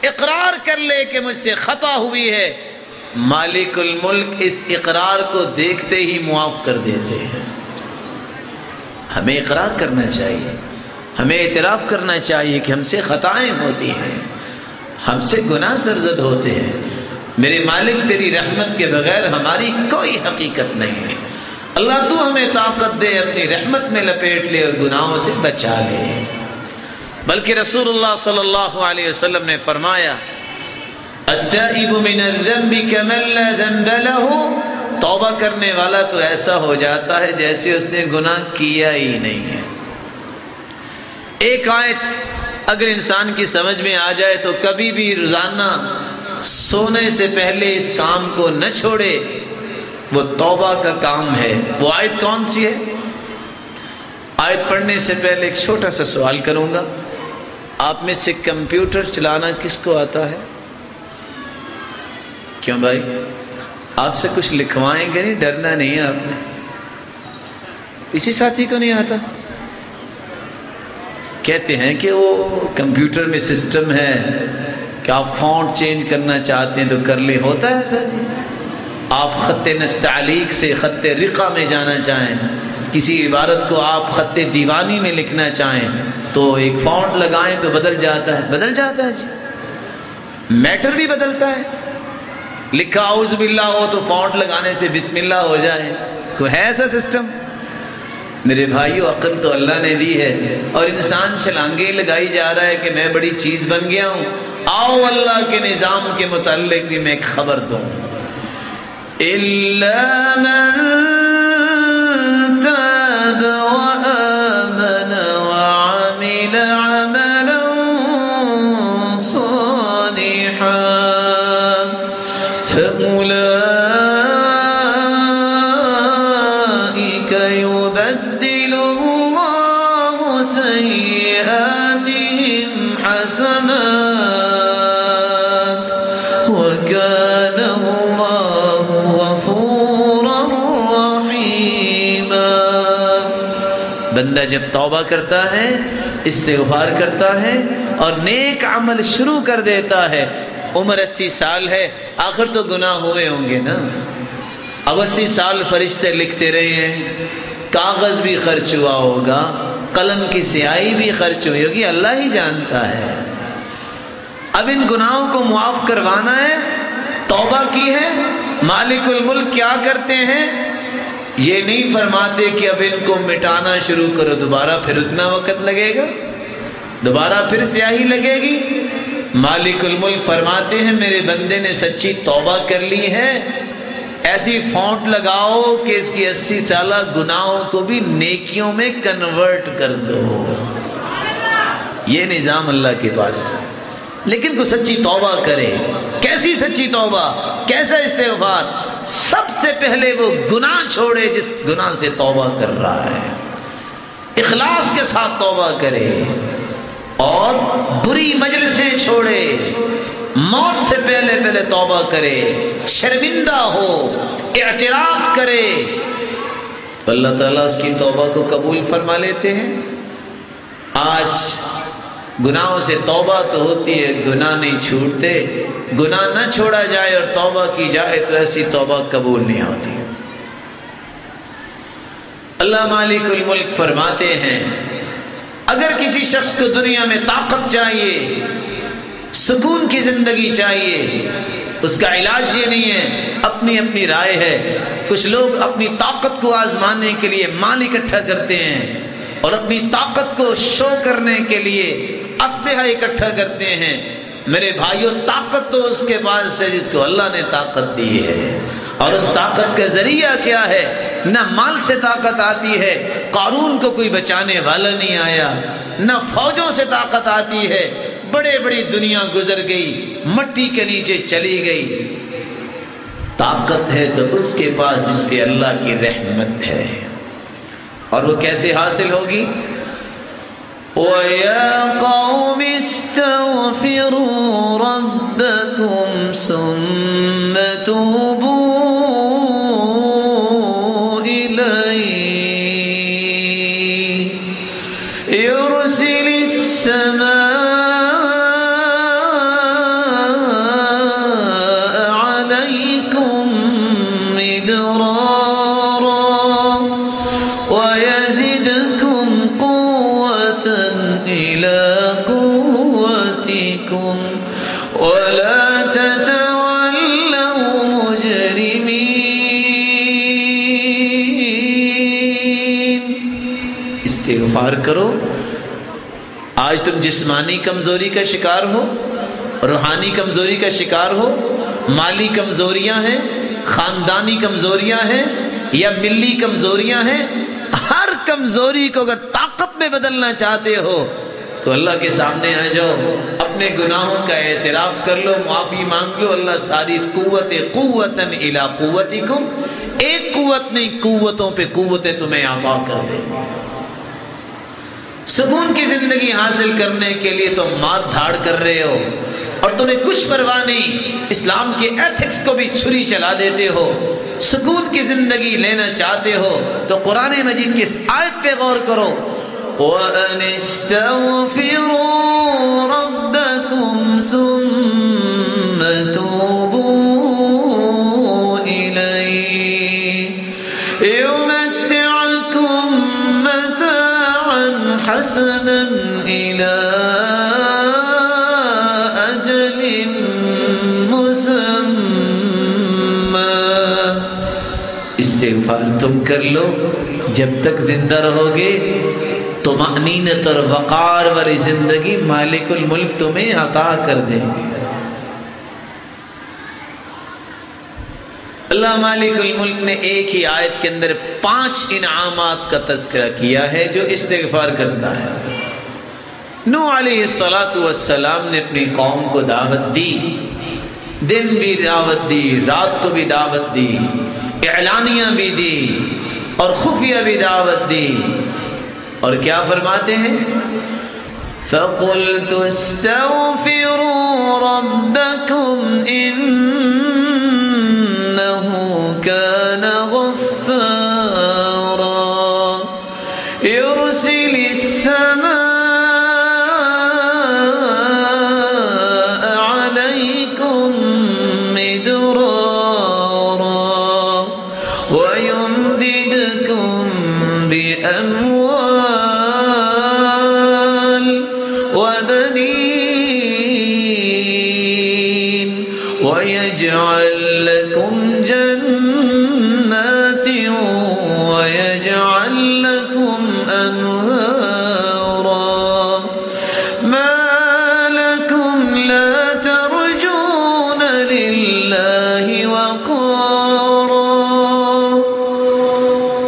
اقرار کر لے کہ مجھ سے خطا ہوئی ہے، مالک الملک اس اقرار کو دیکھتے ہی معاف کر دیتے ہیں. ہمیں اقرار کرنا چاہیے، ہمیں اعتراف کرنا چاہیے کہ ہم سے خطائیں ہوتی ہیں، ہم سے گناہ سرزد ہوتے ہیں. میرے مالک تیری رحمت کے بغیر ہماری کوئی حقیقت نہیں ہے. اللہ تو ہمیں طاقت دے، اپنی رحمت میں لپیٹ لے اور گناہوں سے بچا لے. بلکہ رسول اللہ صلی اللہ علیہ وسلم نے فرمایا التائب من الذنب كمن لا ذنب له. توبہ کرنے والا تو ایسا ہو جاتا ہے جیسے اس نے گناہ کیا ہی نہیں ہے. ایک آیت اگر انسان کی سمجھ میں آ جائے تو کبھی بھی روزانہ سونے سے پہلے اس کام کو نہ چھوڑے. وہ توبہ کا کام ہے. وہ آیت کون سی ہے؟ آیت پڑھنے سے پہلے ایک چھوٹا سا سوال کروں گا. آپ میں سے کمپیوٹر چلانا کس کو آتا ہے؟ کیوں بھائی؟ آپ سے کچھ لکھوائیں گے نہیں؟ ڈرنا نہیں ہے آپ نے؟ کسی ساتھی کو نہیں آتا؟ کہتے ہیں کہ وہ کمپیوٹر میں سسٹم ہے کہ آپ فونٹ چینج کرنا چاہتے ہیں تو کر لیں. ہوتا ہے ایسا جی؟ آپ خط نستعلیق سے خط رقہ میں جانا چاہیں، کسی عبارت کو آپ خط دیوانی میں لکھنا چاہیں تو ایک فونٹ لگائیں تو بدل جاتا ہے. بدل جاتا ہے جی، میٹر بھی بدلتا ہے. لکھا اعوذ باللہ ہو تو فونٹ لگانے سے بسم اللہ ہو جائے. کوئی ہے ایسا سسٹم؟ میرے بھائیو، عقل تو اللہ نے دی ہے اور انسان چھلانگیں لگائی جا رہا ہے کہ میں بڑی چیز بن گیا ہوں. آؤ اللہ کے نظام کے متعلق بھی میں ایک خبر دوں. إِلَّا مَن تَابَ وَآمَنَ وَعَمِلَ عَمَلًا صَالِحًا فَأُولَئِكَ يُبَدِّلُ اللَّهُ سَيِّئَاتِهِمْ حَسَنَاتٍ وَكَانَ بندہ جب توبہ کرتا ہے، استغفار کرتا ہے اور نیک عمل شروع کر دیتا ہے، عمر 80 سال ہے، آخر تو گناہ ہوئے ہوں گے نا، اب 80 سال فرشتے لکھتے رہے ہیں، کاغذ بھی خرچ ہوا ہوگا، قلم کی سیاہی بھی خرچ ہوئی ہوگی، اللہ ہی جانتا ہے۔ اب ان گناہوں کو معاف کروانا ہے، توبہ کی ہے، مالک الملک کیا کرتے ہیں؟ یہ نہیں فرماتے کہ اب ان کو مٹانا شروع کرو، دوبارہ پھر اتنا وقت لگے گا، دوبارہ پھر سیاہی لگے گی۔ مالک الملک فرماتے ہیں میرے بندے نے سچی توبہ کر لی ہے، ایسی فونٹ لگاؤ کہ اس کی 80 سالہ گناہوں کو بھی نیکیوں میں کنورٹ کر دو۔ یہ نظام اللہ کے پاس، لیکن کوئی سچی توبہ کرے۔ کیسی سچی توبہ، کیسا استغفار؟ سب سے پہلے وہ گناہ چھوڑے جس گناہ سے توبہ کر رہا ہے، اخلاص کے ساتھ توبہ کرے، اور بری مجلسیں چھوڑے، موت سے پہلے توبہ کرے، شرمندہ ہو، اعتراف کرے، تو اللہ تعالیٰ اس کی توبہ کو قبول فرما لیتے ہیں۔ آج گناہوں سے توبہ تو ہوتی ہے، گناہ نہیں چھوٹتے، گناہ نہ چھوڑا جائے اور توبہ کی جائے تو ایسی توبہ قبول نہیں ہوتی۔ اللہ مالک الملک فرماتے ہیں اگر کسی شخص کو دنیا میں طاقت چاہیے، سکون کی زندگی چاہیے، اس کا علاج یہ نہیں ہے، اپنی اپنی رائے ہے۔ کچھ لوگ اپنی طاقت کو آزمانے کے لیے مال اکٹھا کرتے ہیں اور اپنی طاقت کو شو کرنے کے لیے اسلحہ اکٹھا کرتے ہیں۔ میرے بھائیو، طاقت تو اس کے پاس ہے جس کو اللہ نے طاقت دی ہے، اور اس طاقت کا ذریعہ کیا ہے؟ نہ مال سے طاقت آتی ہے، قارون کو کوئی بچانے والا نہیں آیا، نہ فوجوں سے طاقت آتی ہے، بڑے بڑی دنیا گزر گئی، مٹی کے نیچے چلی گئی۔ طاقت ہے تو اس کے پاس جس پہ اللہ کی رحمت ہے، اور وہ کیسے حاصل ہوگی؟ وَيَا قَوْمِ اسْتَغْفِرُوا رَبَّكُمْ ثُمَّ تُوبُوا إِلَيْهِ يُرْسِلِ السَّمَاءَ عَلَيْكُمْ مِدْرَارًا وَيَزِدْكُمْ قُوَّةً إِلَى قُوَّتِكُمْ وَلَا تَتَوَلَّوْا مُجْرِمِينَ۔ استغفار کرو۔ آج تم جسمانی کمزوری کا شکار ہو، روحانی کمزوری کا شکار ہو، مالی کمزوریاں ہیں، خاندانی کمزوریاں ہیں، یا ملی کمزوریاں ہیں، ہر کمزوری کو اگر طاقت میں بدلنا چاہتے ہو تو اللہ کے سامنے آ جاؤ، اپنے گناہوں کا اعتراف کر لو، معافی مانگ لو، اللہ ساری قوتاً الی قوتکم، ایک قوت نہیں، قوتوں پہ قوتیں تمہیں عطا کر دے۔ سکون کی زندگی حاصل کرنے کے لیے تم مار دھاڑ کر رہے ہو اور تمہیں کچھ پرواہ نہیں، اسلام کے ایتھکس کو بھی چھری چلا دیتے ہو۔ سکون کی زندگی لینا چاہتے ہو تو قرآن مجید کی اس آیت پہ غور کرو، وَأَنِ اسْتَغْفِرُوا رَبَّكُمْ ثُمَّ تُوبُوا إِلَيْهِ يُمَتِّعْكُمْ مَتَاعًا حَسَنًا إِلَىٰ أَجَلٍ مُّسَمًّى۔ استغفار تم کر لو، جب تک زندہ رہو گے طمأنینت اور وقار والی زندگی مالک الملک تمہیں عطا کر دیں گے۔ اللہ مالک الملک نے ایک ہی آیت کے اندر 5 انعامات کا تذکرہ کیا ہے جو استغفار کرتا ہے۔ نوح علیہ السلام نے اپنی قوم کو دعوت دی، دن بھی دعوت دی، رات کو بھی دعوت دی، اعلانیہ بھی دی اور خفیہ بھی دعوت دی، اور کیا فرماتے ہیں؟ فَقُلْتُ اسْتَغْفِرُوا رَبَّكُمْ إِنَّهُ كَانَ غَفَّارًا يُرْسِلِ وَيَجْعَلْ لَكُمْ جَنَّاتٍ وَيَجْعَلْ لَكُمْ أَنْهَارًا مَا لَكُمْ لَا تَرْجُونَ لِلَّهِ وَقَارًا۔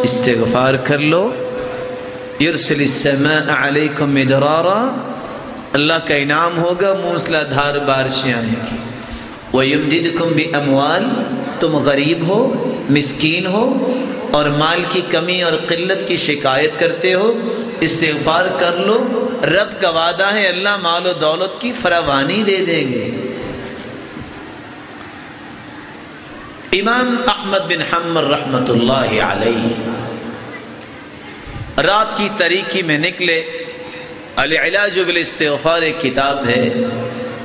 استغفار کر لو، یرسل السماء علیکم مدرارا، اللہ کا انعام ہوگا، موسلا دھار بارشیں آئیں گی۔ وَيُمْدِدْكُمْ بِأَمْوَالٍ، تم غریب ہو، مسکین ہو اور مال کی کمی اور قلت کی شکایت کرتے ہو، استغفار کر لو، رب کا وعدہ ہے اللہ مال و دولت کی فراوانی دے دیں گے۔ امام احمد بن حنبل رحمۃ اللہ علیہ رات کی تاریکی میں نکلے، العلاج بالاستغفار ایک کتاب ہے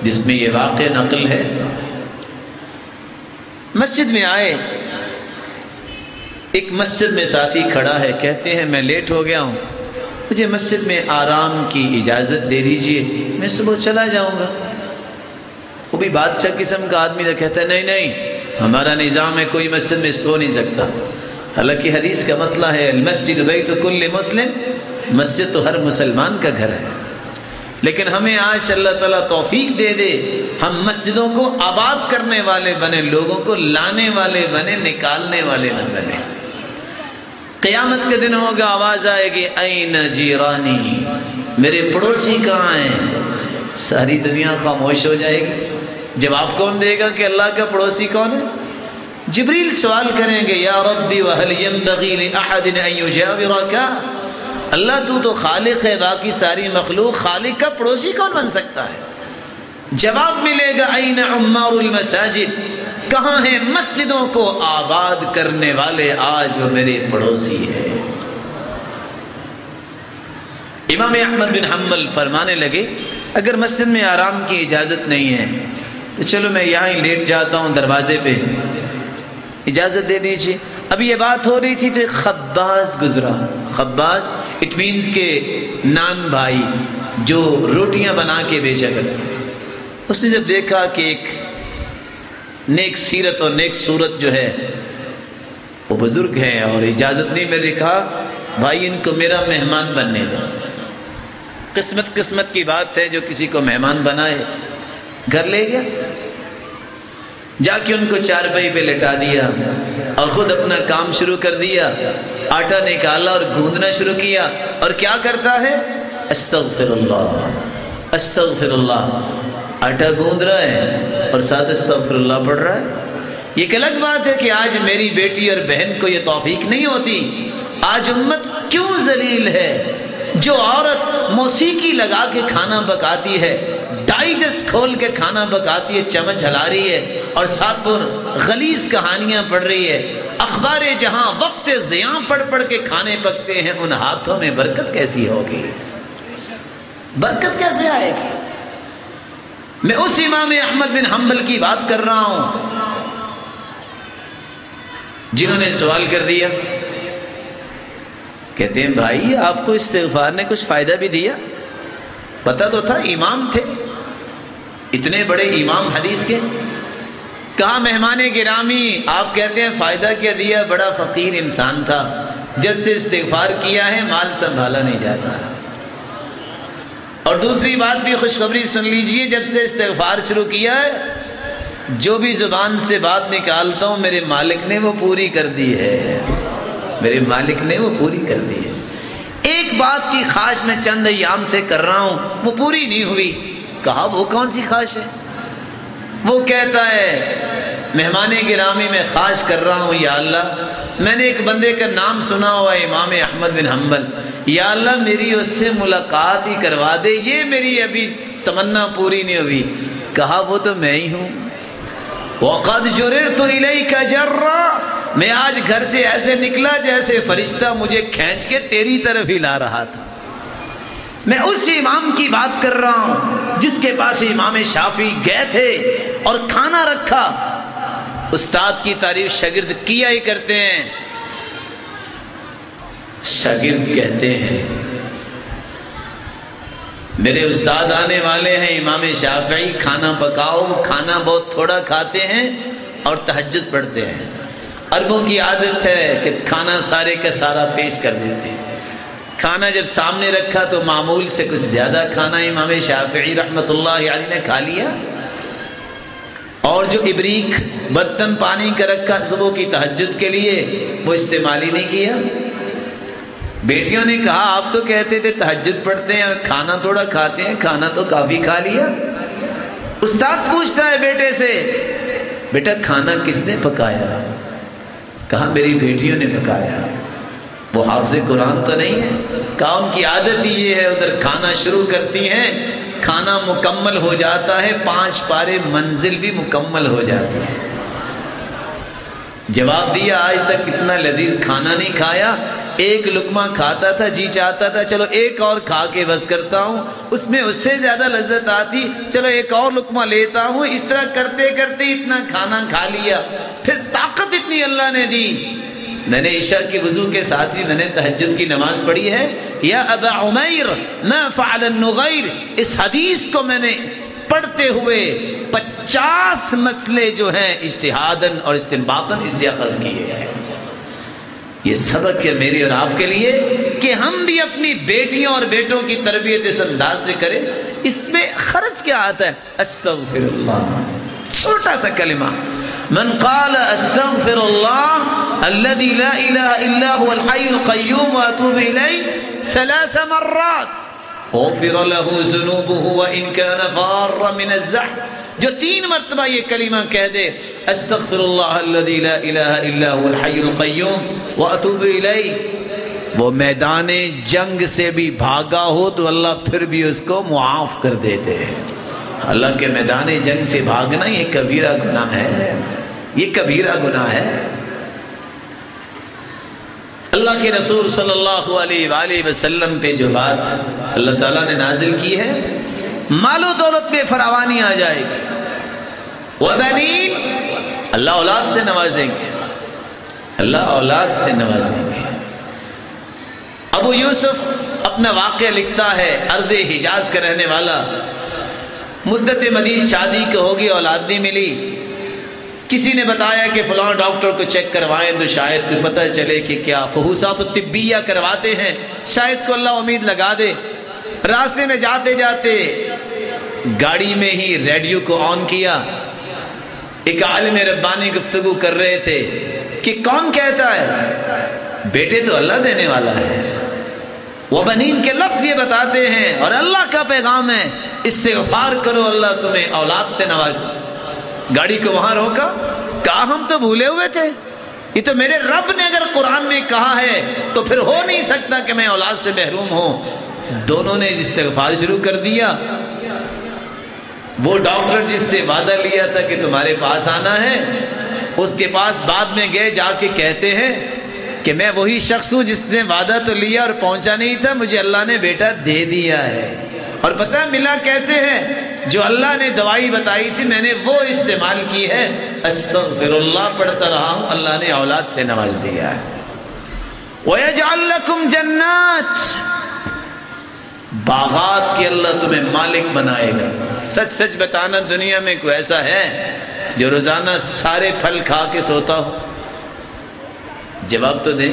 جس میں یہ واقعہ نقل ہے۔ مسجد میں آئے، ایک مسجد میں ساتھی کھڑا ہے، کہتے ہیں میں لیٹ ہو گیا ہوں، مجھے مسجد میں آرام کی اجازت دے دیجئے، میں صبح چلا جاؤں گا۔ وہ بھی بادشاہ قسم کا آدمی تھا، کہتا ہے نہیں نہیں، ہمارا نظام ہے کوئی مسجد میں سو نہیں سکتا۔ حالانکہ حدیث کا مسئلہ ہے المسجد بیت کل مسلم، مسجد تو ہر مسلمان کا گھر ہے، لیکن ہمیں آج اللہ تعالیٰ توفیق دے دے ہم مسجدوں کو آباد کرنے والے بنے، لوگوں کو لانے والے بنے، نکالنے والے نہ بنے۔ قیامت کے دن ہوگا، آواز آئے گی این جیرانی، میرے پڑوسی کہاں ہیں؟ ساری دنیا خاموش ہو جائے گی۔ جواب کون دے گا کہ اللہ کا پڑوسی کون ہے؟ جبریل سوال کریں گے یا ربی وہل ینبغی لأحد ان یجاورک، اللہ تو خالق ہے، باقی ساری مخلوق، خالق کا پڑوسی کون بن سکتا ہے؟ جواب ملے گا این عمار المساجد، کہاں ہیں مسجدوں کو آباد کرنے والے؟ آج وہ میرے پڑوسی ہے۔ امام احمد بن حنبل فرمانے لگے اگر مسجد میں آرام کی اجازت نہیں ہے تو چلو میں یہاں ہی لیٹ جاتا ہوں دروازے پہ، اجازت دے دیجیے۔ اب یہ بات ہو رہی تھی تو خباز گزرا، خباز اٹ مینز کے نان بھائی جو روٹیاں بنا کے بیچا کرتا۔ اس نے جب دیکھا کہ ایک نیک سیرت اور نیک صورت جو ہے وہ بزرگ ہیں اور اجازت نہیں، میں نے کہا بھائی ان کو میرا مہمان بننے دو۔ قسمت کی بات ہے جو کسی کو مہمان بنائے۔ گھر لے گیا، جا کے ان کو چارپائی پہ لٹا دیا اور خود اپنا کام شروع کر دیا، آٹا نکالا اور گوندنا شروع کیا، اور کیا کرتا ہے؟ استغفر اللہ استغفر اللہ، آٹا گوند رہا ہے اور ساتھ استغفر اللہ پڑھ رہا ہے۔ یہ ایک الگ بات ہے کہ آج میری بیٹی اور بہن کو یہ توفیق نہیں ہوتی۔ آج امت کیوں ذلیل ہے؟ جو عورت موسیقی لگا کے کھانا پکاتی ہے، ڈائجسٹ کھول کے کھانا پکاتی ہے، چمچ ہلا رہی ہے اور ساتھ وہ غلیظ کہانیاں پڑھ رہی ہے، اخبار جہاں وقت ضیاء پڑھ پڑھ کے کھانے پکتے ہیں، ان ہاتھوں میں برکت کیسی ہوگی؟ برکت کیسے آئے گی؟ میں اس امام احمد بن حنبل کی بات کر رہا ہوں جنہوں نے سوال کر دیا، کہتے ہیں بھائی آپ کو استغفار نے کچھ فائدہ بھی دیا؟ پتہ تو تھا، امام تھے، اتنے بڑے امام حدیث کے۔ کہا مہمان گرامی آپ کہتے ہیں فائدہ کیا دیا؟ بڑا فقیر انسان تھا، جب سے استغفار کیا ہے مال سنبھالا نہیں جاتا۔ اور دوسری بات بھی خوشخبری سن لیجئے، جب سے استغفار شروع کیا ہے جو بھی زبان سے بات نکالتا ہوں میرے مالک نے وہ پوری کر دی ہے، میرے مالک نے وہ پوری کر دی ہے۔ ایک بات کی خواہش میں چند ایام سے کر رہا ہوں، وہ پوری نہیں ہوئی۔ کہا وہ کون سی خواہش ہے؟ وہ کہتا ہے مہمان گرامی میں خواہش کر رہا ہوں یا اللہ، میں نے ایک بندے کا نام سنا ہوا ہے امام احمد بن حنبل، یا اللہ میری اس سے ملاقات ہی کروا دے، یہ میری ابھی تمنا پوری نہیں ہوئی۔ کہا وہ تو میں ہی ہوں۔ وَقَدْ جُرِرْتُ إِلَيْكَ جَرًّا، میں آج گھر سے ایسے نکلا جیسے فرشتہ مجھے کھینچ کے تیری طرف ہی لا رہا تھا۔ میں اس امام کی بات کر رہا ہوں جس کے پاس امام شافعی گئے تھے اور کھانا رکھا۔ استاد کی تعریف شاگرد کیا ہی کرتے ہیں۔ شاگرد کہتے ہیں میرے استاد آنے والے ہیں امام شافعی، کھانا پکاؤ، وہ کھانا بہت تھوڑا کھاتے ہیں اور تہجد پڑھتے ہیں۔ عربوں کی عادت ہے کہ کھانا سارے کا سارا پیش کر دیتے ہیں، کھانا جب سامنے رکھا تو معمول سے کچھ زیادہ کھانا امام شافعی رحمۃ اللہ علیہ نے کھا لیا، اور جو ابریک برتن پانی کا رکھا صبح کی تہجد کے لیے وہ استعمال ہی نہیں کیا۔ بیٹیوں نے کہا آپ تو کہتے تھے تہجد پڑھتے ہیں اور کھانا تھوڑا کھاتے ہیں، کھانا تو کافی کھا لیا۔ استاد پوچھتا ہے بیٹے سے، بیٹا کھانا کس نے پکایا؟ کہا میری بیٹیوں نے پکایا۔ وہ حافظ قرآن تو نہیں ہے؟ کہا ان کی عادت ہی یہ ہے، ادھر کھانا شروع کرتی ہیں، کھانا مکمل ہو جاتا ہے، 5 پارے منزل بھی مکمل ہو جاتی ہے۔ جواب دیا آج تک اتنا لذیذ کھانا نہیں کھایا، ایک لقمہ کھاتا تھا جی چاہتا تھا چلو ایک اور کھا کے بس کرتا ہوں، اس میں اس سے زیادہ لذت آتی، چلو ایک اور لقمہ لیتا ہوں، اس طرح کرتے کرتے اتنا کھانا کھا لیا، پھر طاقت اتنی اللہ نے دی۔ میں نے عشاء کی وضو کے ساتھ ہی میں نے تہجد کی نماز پڑھی ہے۔ یا ابا عمیر ما فعل النغیر، اس حدیث کو میں نے پڑھتے ہوئے 50 مسئلے جو ہیں اجتہاداً اور استنباطاً اس سے اخذ کیے ہیں۔ یہ سبق ہے میرے اور آپ کے لیے کہ ہم بھی اپنی بیٹیوں اور بیٹوں کی تربیت اس انداز سے کریں۔ اس میں خرچ کیا آتا ہے؟ استغفر اللہ، چھوٹا سا کلمہ، من قال استغفر اللہ الذي لا الہ الا هو الحی القیوم واتوب الیہ 3 مرات غفر له ذنوبه وان كان فارا من الزحف۔ جو 3 مرتبہ یہ کلمہ کہہ دے، استغفر اللہ الذي لا الہ الا هو الحی القیوم واتوب الیہ، وہ میدان جنگ سے بھی بھاگا ہو تو اللہ پھر بھی اس کو معاف کر دیتے ہیں۔ اللہ کے میدان جنگ سے بھاگنا یہ کبیرہ گناہ ہے، یہ کبیرہ گناہ ہے۔ اللہ کے رسول صلی اللہ علیہ وآلہ وسلم پہ جو بات اللہ تعالیٰ نے نازل کی ہے، مال و دولت میں فراوانی آ جائے گی، وَبَنِينَ، اللہ اولاد سے نوازیں گے، اللہ اولاد سے نوازیں گے۔ ابو یوسف اپنا واقعہ لکھتا ہے، ارض حجاز کا رہنے والا، مدت مدید شادی کو ہوگی، اولاد نہیں ملی، کسی نے بتایا کہ فلاں ڈاکٹر کو چیک کروائیں تو شاید کوئی پتہ چلے کہ کیا فحوصات طبیہ کرواتے ہیں، شاید کو اللہ امید لگا دے۔ راستے میں جاتے جاتے گاڑی میں ہی ریڈیو کو آن کیا، ایک عالم ربانی گفتگو کر رہے تھے کہ کون کہتا ہے بیٹے تو اللہ دینے والا ہے، وَبَنِينَ کے لفظ یہ بتاتے ہیں اور اللہ کا پیغام ہے استغفار کرو اللہ تمہیں اولاد سے نوازے۔ گاڑی کو وہاں روکا، کہا ہم تو بھولے ہوئے تھے، یہ تو میرے رب نے اگر قرآن میں کہا ہے تو پھر ہو نہیں سکتا کہ میں اولاد سے محروم ہوں۔ دونوں نے استغفار شروع کر دیا۔ وہ ڈاکٹر جس سے وعدہ لیا تھا کہ تمہارے پاس آنا ہے، اس کے پاس بعد میں گئے، جا کے کہتے ہیں کہ میں وہی شخص ہوں جس نے وعدہ تو لیا اور پہنچا نہیں تھا، مجھے اللہ نے بیٹا دے دیا ہے۔ اور پتہ ملا کیسے ہے؟ جو اللہ نے دوائی بتائی تھی میں نے وہ استعمال کی ہے، استغفر اللہ پڑھتا رہا ہوں، اللہ نے اولاد سے نواز دیا ہے۔ وَيَجْعَلْ لَكُمْ جَنَّاتٍ، باغات کی اللہ تمہیں مالک بنائے گا۔ سچ سچ بتانا، دنیا میں کوئی ایسا ہے جو روزانہ سارے پھل کھا کے سوتا ہو؟ جواب تو دیں۔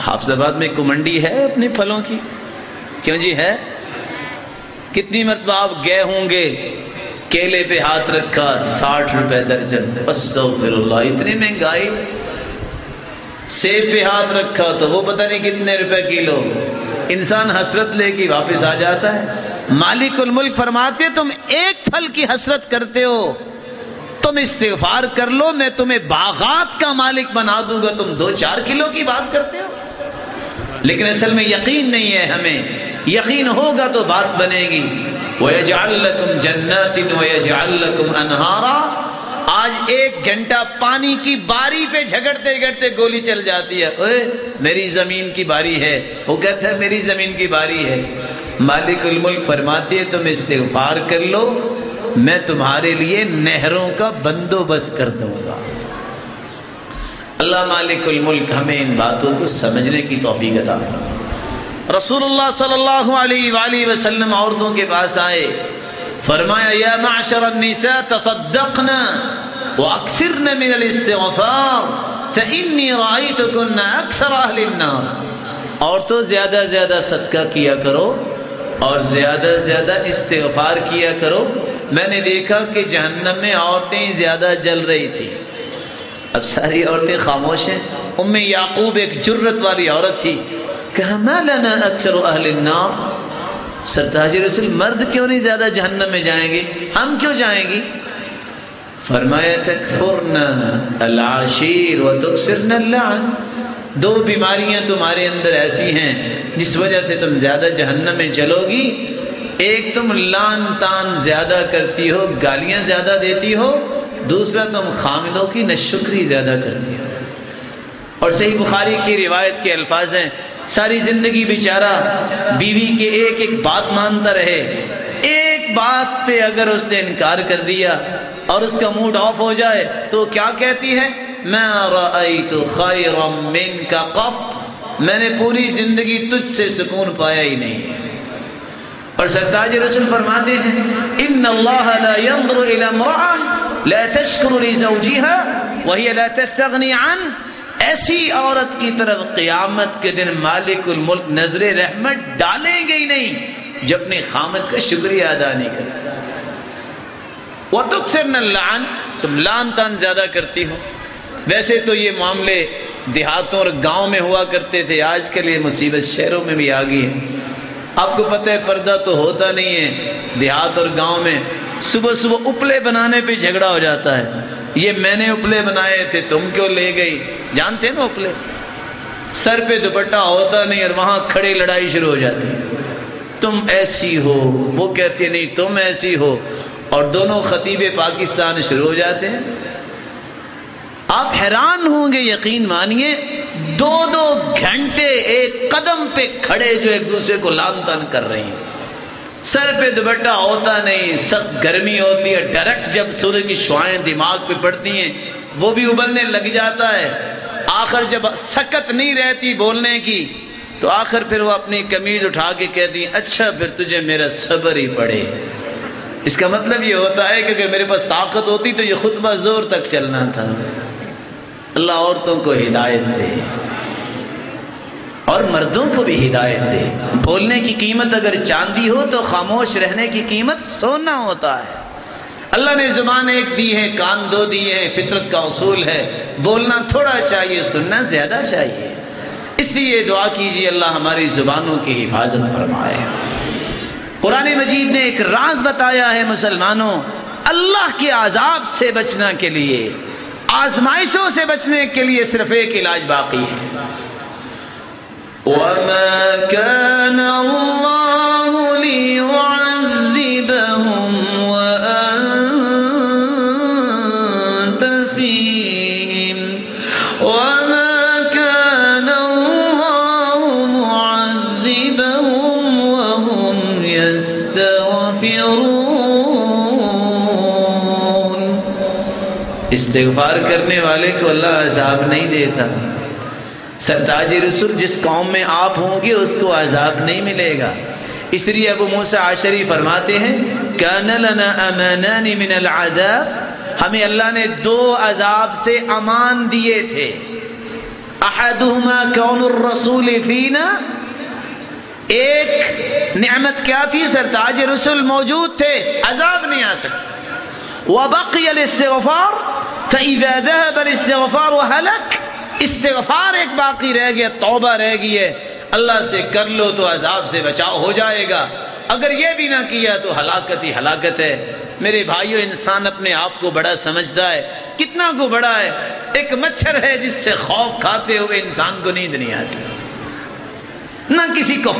حافظ آباد میں کومنڈی ہے اپنے پھلوں کی؟ کیوں جی ہے؟ کتنی مرتبہ آپ گئے ہوں گے، کیلے پہ ہاتھ رکھا 60 روپے درجن، استغفر اللہ، اتنی مہنگائی۔ سیب پہ ہاتھ رکھا تو وہ پتہ نہیں کتنے روپے کلو۔ انسان حسرت لے کے واپس آ جاتا ہے۔ مالک الملک فرماتے تم ایک پھل کی حسرت کرتے ہو، تم استغفار کر لو میں تمہیں باغات کا مالک بنا دوں گا، تم 2-4 کلو کی بات کرتے ہو۔ لیکن اصل میں یقین نہیں ہے ہمیں، یقین ہوگا تو بات بنے گی۔ وَيَجْعَلْ لَكُمْ جَنَّاتٍ وَيَجْعَلْ لَكُمْ أَنْهَارًا۔ آج 1 گھنٹہ پانی کی باری پہ جھگڑتے جھگڑتے گولی چل جاتی ہے، اوے میری زمین کی باری ہے، وہ کہتا ہے میری زمین کی باری ہے۔ مالک الملک فرماتے ہیں تم استغفار کر لو، میں تمہارے لیے نہروں کا بندوبست کر دوں گا۔ اللہ مالک الملک ہمیں ان باتوں کو سمجھنے کی توفیق عطا فرمائے۔ رسول اللہ صلی اللہ علیہ وآلہ وسلم عورتوں کے پاس آئے، فرمایا یا معشر النساء تصدقنا واکثرن من الاستغفار فإنی رأیتکن اکثر اہل النار۔ عورتوں زیادہ زیادہ صدقہ کیا کرو اور زیادہ زیادہ استغفار کیا کرو، میں نے دیکھا کہ جہنم میں عورتیں زیادہ جل رہی تھی۔ اب ساری عورتیں خاموش ہیں۔ ام یعقوب ایک جرت والی عورت تھی، کہا ما لنا اکثر اہل النار، سرتاج رسول مرد کیوں نہیں زیادہ جہنم میں جائیں گے، ہم کیوں جائیں گی؟ فرمایا تکفرن العشیر وتکثرن اللعن، دو بیماریاں تمہارے اندر ایسی ہیں جس وجہ سے تم زیادہ جہنم میں چلو گی۔ ایک تم لان تان زیادہ کرتی ہو، گالیاں زیادہ دیتی ہو، دوسرا تم خامدوں کی ناشکری زیادہ کرتی ہو۔ اور صحیح بخاری کی روایت کے الفاظ ہیں، ساری زندگی بیچارہ بیوی کے ایک ایک بات مانتا رہے، ایک بات پہ اگر اس نے انکار کر دیا اور اس کا موڈ آف ہو جائے تو کیا کہتی ہے؟ ما رأیت خیرا منک قط، میں نے پوری زندگی تجھ سے سکون پایا ہی نہیں ہے۔ اور سرتاج رسول فرماتے ہیں ان اللہ لا ينظر الى امرأة لا تشکر لزوجها وهي لا تستغنی عنہ، ایسی عورت کی طرف قیامت کے دن مالک الملک نظر رحمت ڈالیں گے ہی نہیں جو اپنے خامد کا شکریہ ادا نہیں کرتا۔ وَتُكْسِرْنَ اللَّعَنَ، تم لان تان زیادہ کرتی ہو۔ ویسے تو یہ معاملے دیہاتوں اور گاؤں میں ہوا کرتے تھے، آج کل یہ مصیبت شہروں میں بھی آ گئی ہے۔ آپ کو پتہ ہے پردہ تو ہوتا نہیں ہے، دیہات اور گاؤں میں صبح صبح اپلے بنانے پہ جھگڑا ہو جاتا ہے، یہ میں نے اپلے بنائے تھے تم کیوں لے گئی، جانتے ہیں نا اپلے، سر پہ دوپٹہ ہوتا نہیں اور وہاں کھڑی لڑائی شروع ہو جاتی ہے، تم ایسی ہو، وہ کہتی ہے نہیں تم ایسی ہو، اور دونوں خطیب پاکستان شروع ہو جاتے ہیں۔ آپ حیران ہوں گے، یقین مانیے، 2 گھنٹے ایک قدم پہ کھڑے جو ایک دوسرے کو لان تان کر رہی ہیں، سر پہ دوپٹہ ہوتا نہیں، سخت گرمی ہوتی ہے، ڈائریکٹ جب سورج کی شعائیں دماغ پہ پڑتی ہیں وہ بھی ابلنے لگ جاتا ہے، آخر جب سکت نہیں رہتی بولنے کی تو آخر پھر وہ اپنی قمیض اٹھا کے کہتی ہیں اچھا پھر تجھے میرا صبر ہی پڑے۔ اس کا مطلب یہ ہوتا ہے کہ اگر میرے پاس طاقت ہوتی تو یہ خطبہ زور تک چلنا تھا۔ اللہ عورتوں کو ہدایت دے اور مردوں کو بھی ہدایت دے، بولنے کی قیمت اگر چاندی ہو تو خاموش رہنے کی قیمت سونا ہوتا ہے۔ اللہ نے زبان ایک دی ہے، کان 2 دیے ہیں، فطرت کا اصول ہے، بولنا تھوڑا چاہیے، سننا زیادہ چاہیے۔ اس لیے دعا کیجیے اللہ ہماری زبانوں کی حفاظت فرمائے۔ قرآن مجید نے ایک راز بتایا ہے مسلمانوں، اللہ کے عذاب سے بچنے کے لیے، آزمائشوں سے بچنے کے لیے صرف ایک علاج باقی ہے۔ وَمَا كَانَ اللَّهُ لِيُعَذِّبَهُمْ وَأَنْتَ فِيهِمْ وَمَا كَانَ اللَّهُ مُعَذِّبَهُمْ وَهُمْ يَسْتَغْفِرُونَ۔ استغفار کرنے والے کو اللہ عذاب نہیں دیتا۔ سرتاج رسول جس قوم میں آپ ہوں گے اس کو عذاب نہیں ملے گا۔ اس لیے ابو موسیٰ عشری فرماتے ہیں کان لنا امانان من العذاب، ہمیں اللہ نے 2 عذاب سے امان دیے تھے۔ احدہما کون الرسول فینا، ایک نعمت کیا تھی؟ سرتاج رسول موجود تھے، عذاب نہیں آ سکتا۔ وبقی الاستغفار فاذا ذهب الاستغفار هلك، استغفار ایک باقی رہ گیا، توبہ رہ گئی ہے، اللہ سے کر لو تو عذاب سے بچاؤ ہو جائے گا، اگر یہ بھی نہ کیا تو ہلاکت ہی ہلاکت ہے۔ میرے بھائیو، انسان اپنے آپ کو بڑا سمجھتا ہے، کتنا کو بڑا ہے؟ ایک مچھر ہے جس سے خوف کھاتے ہوئے انسان کو نیند نہیں آتی، نہ کسی کو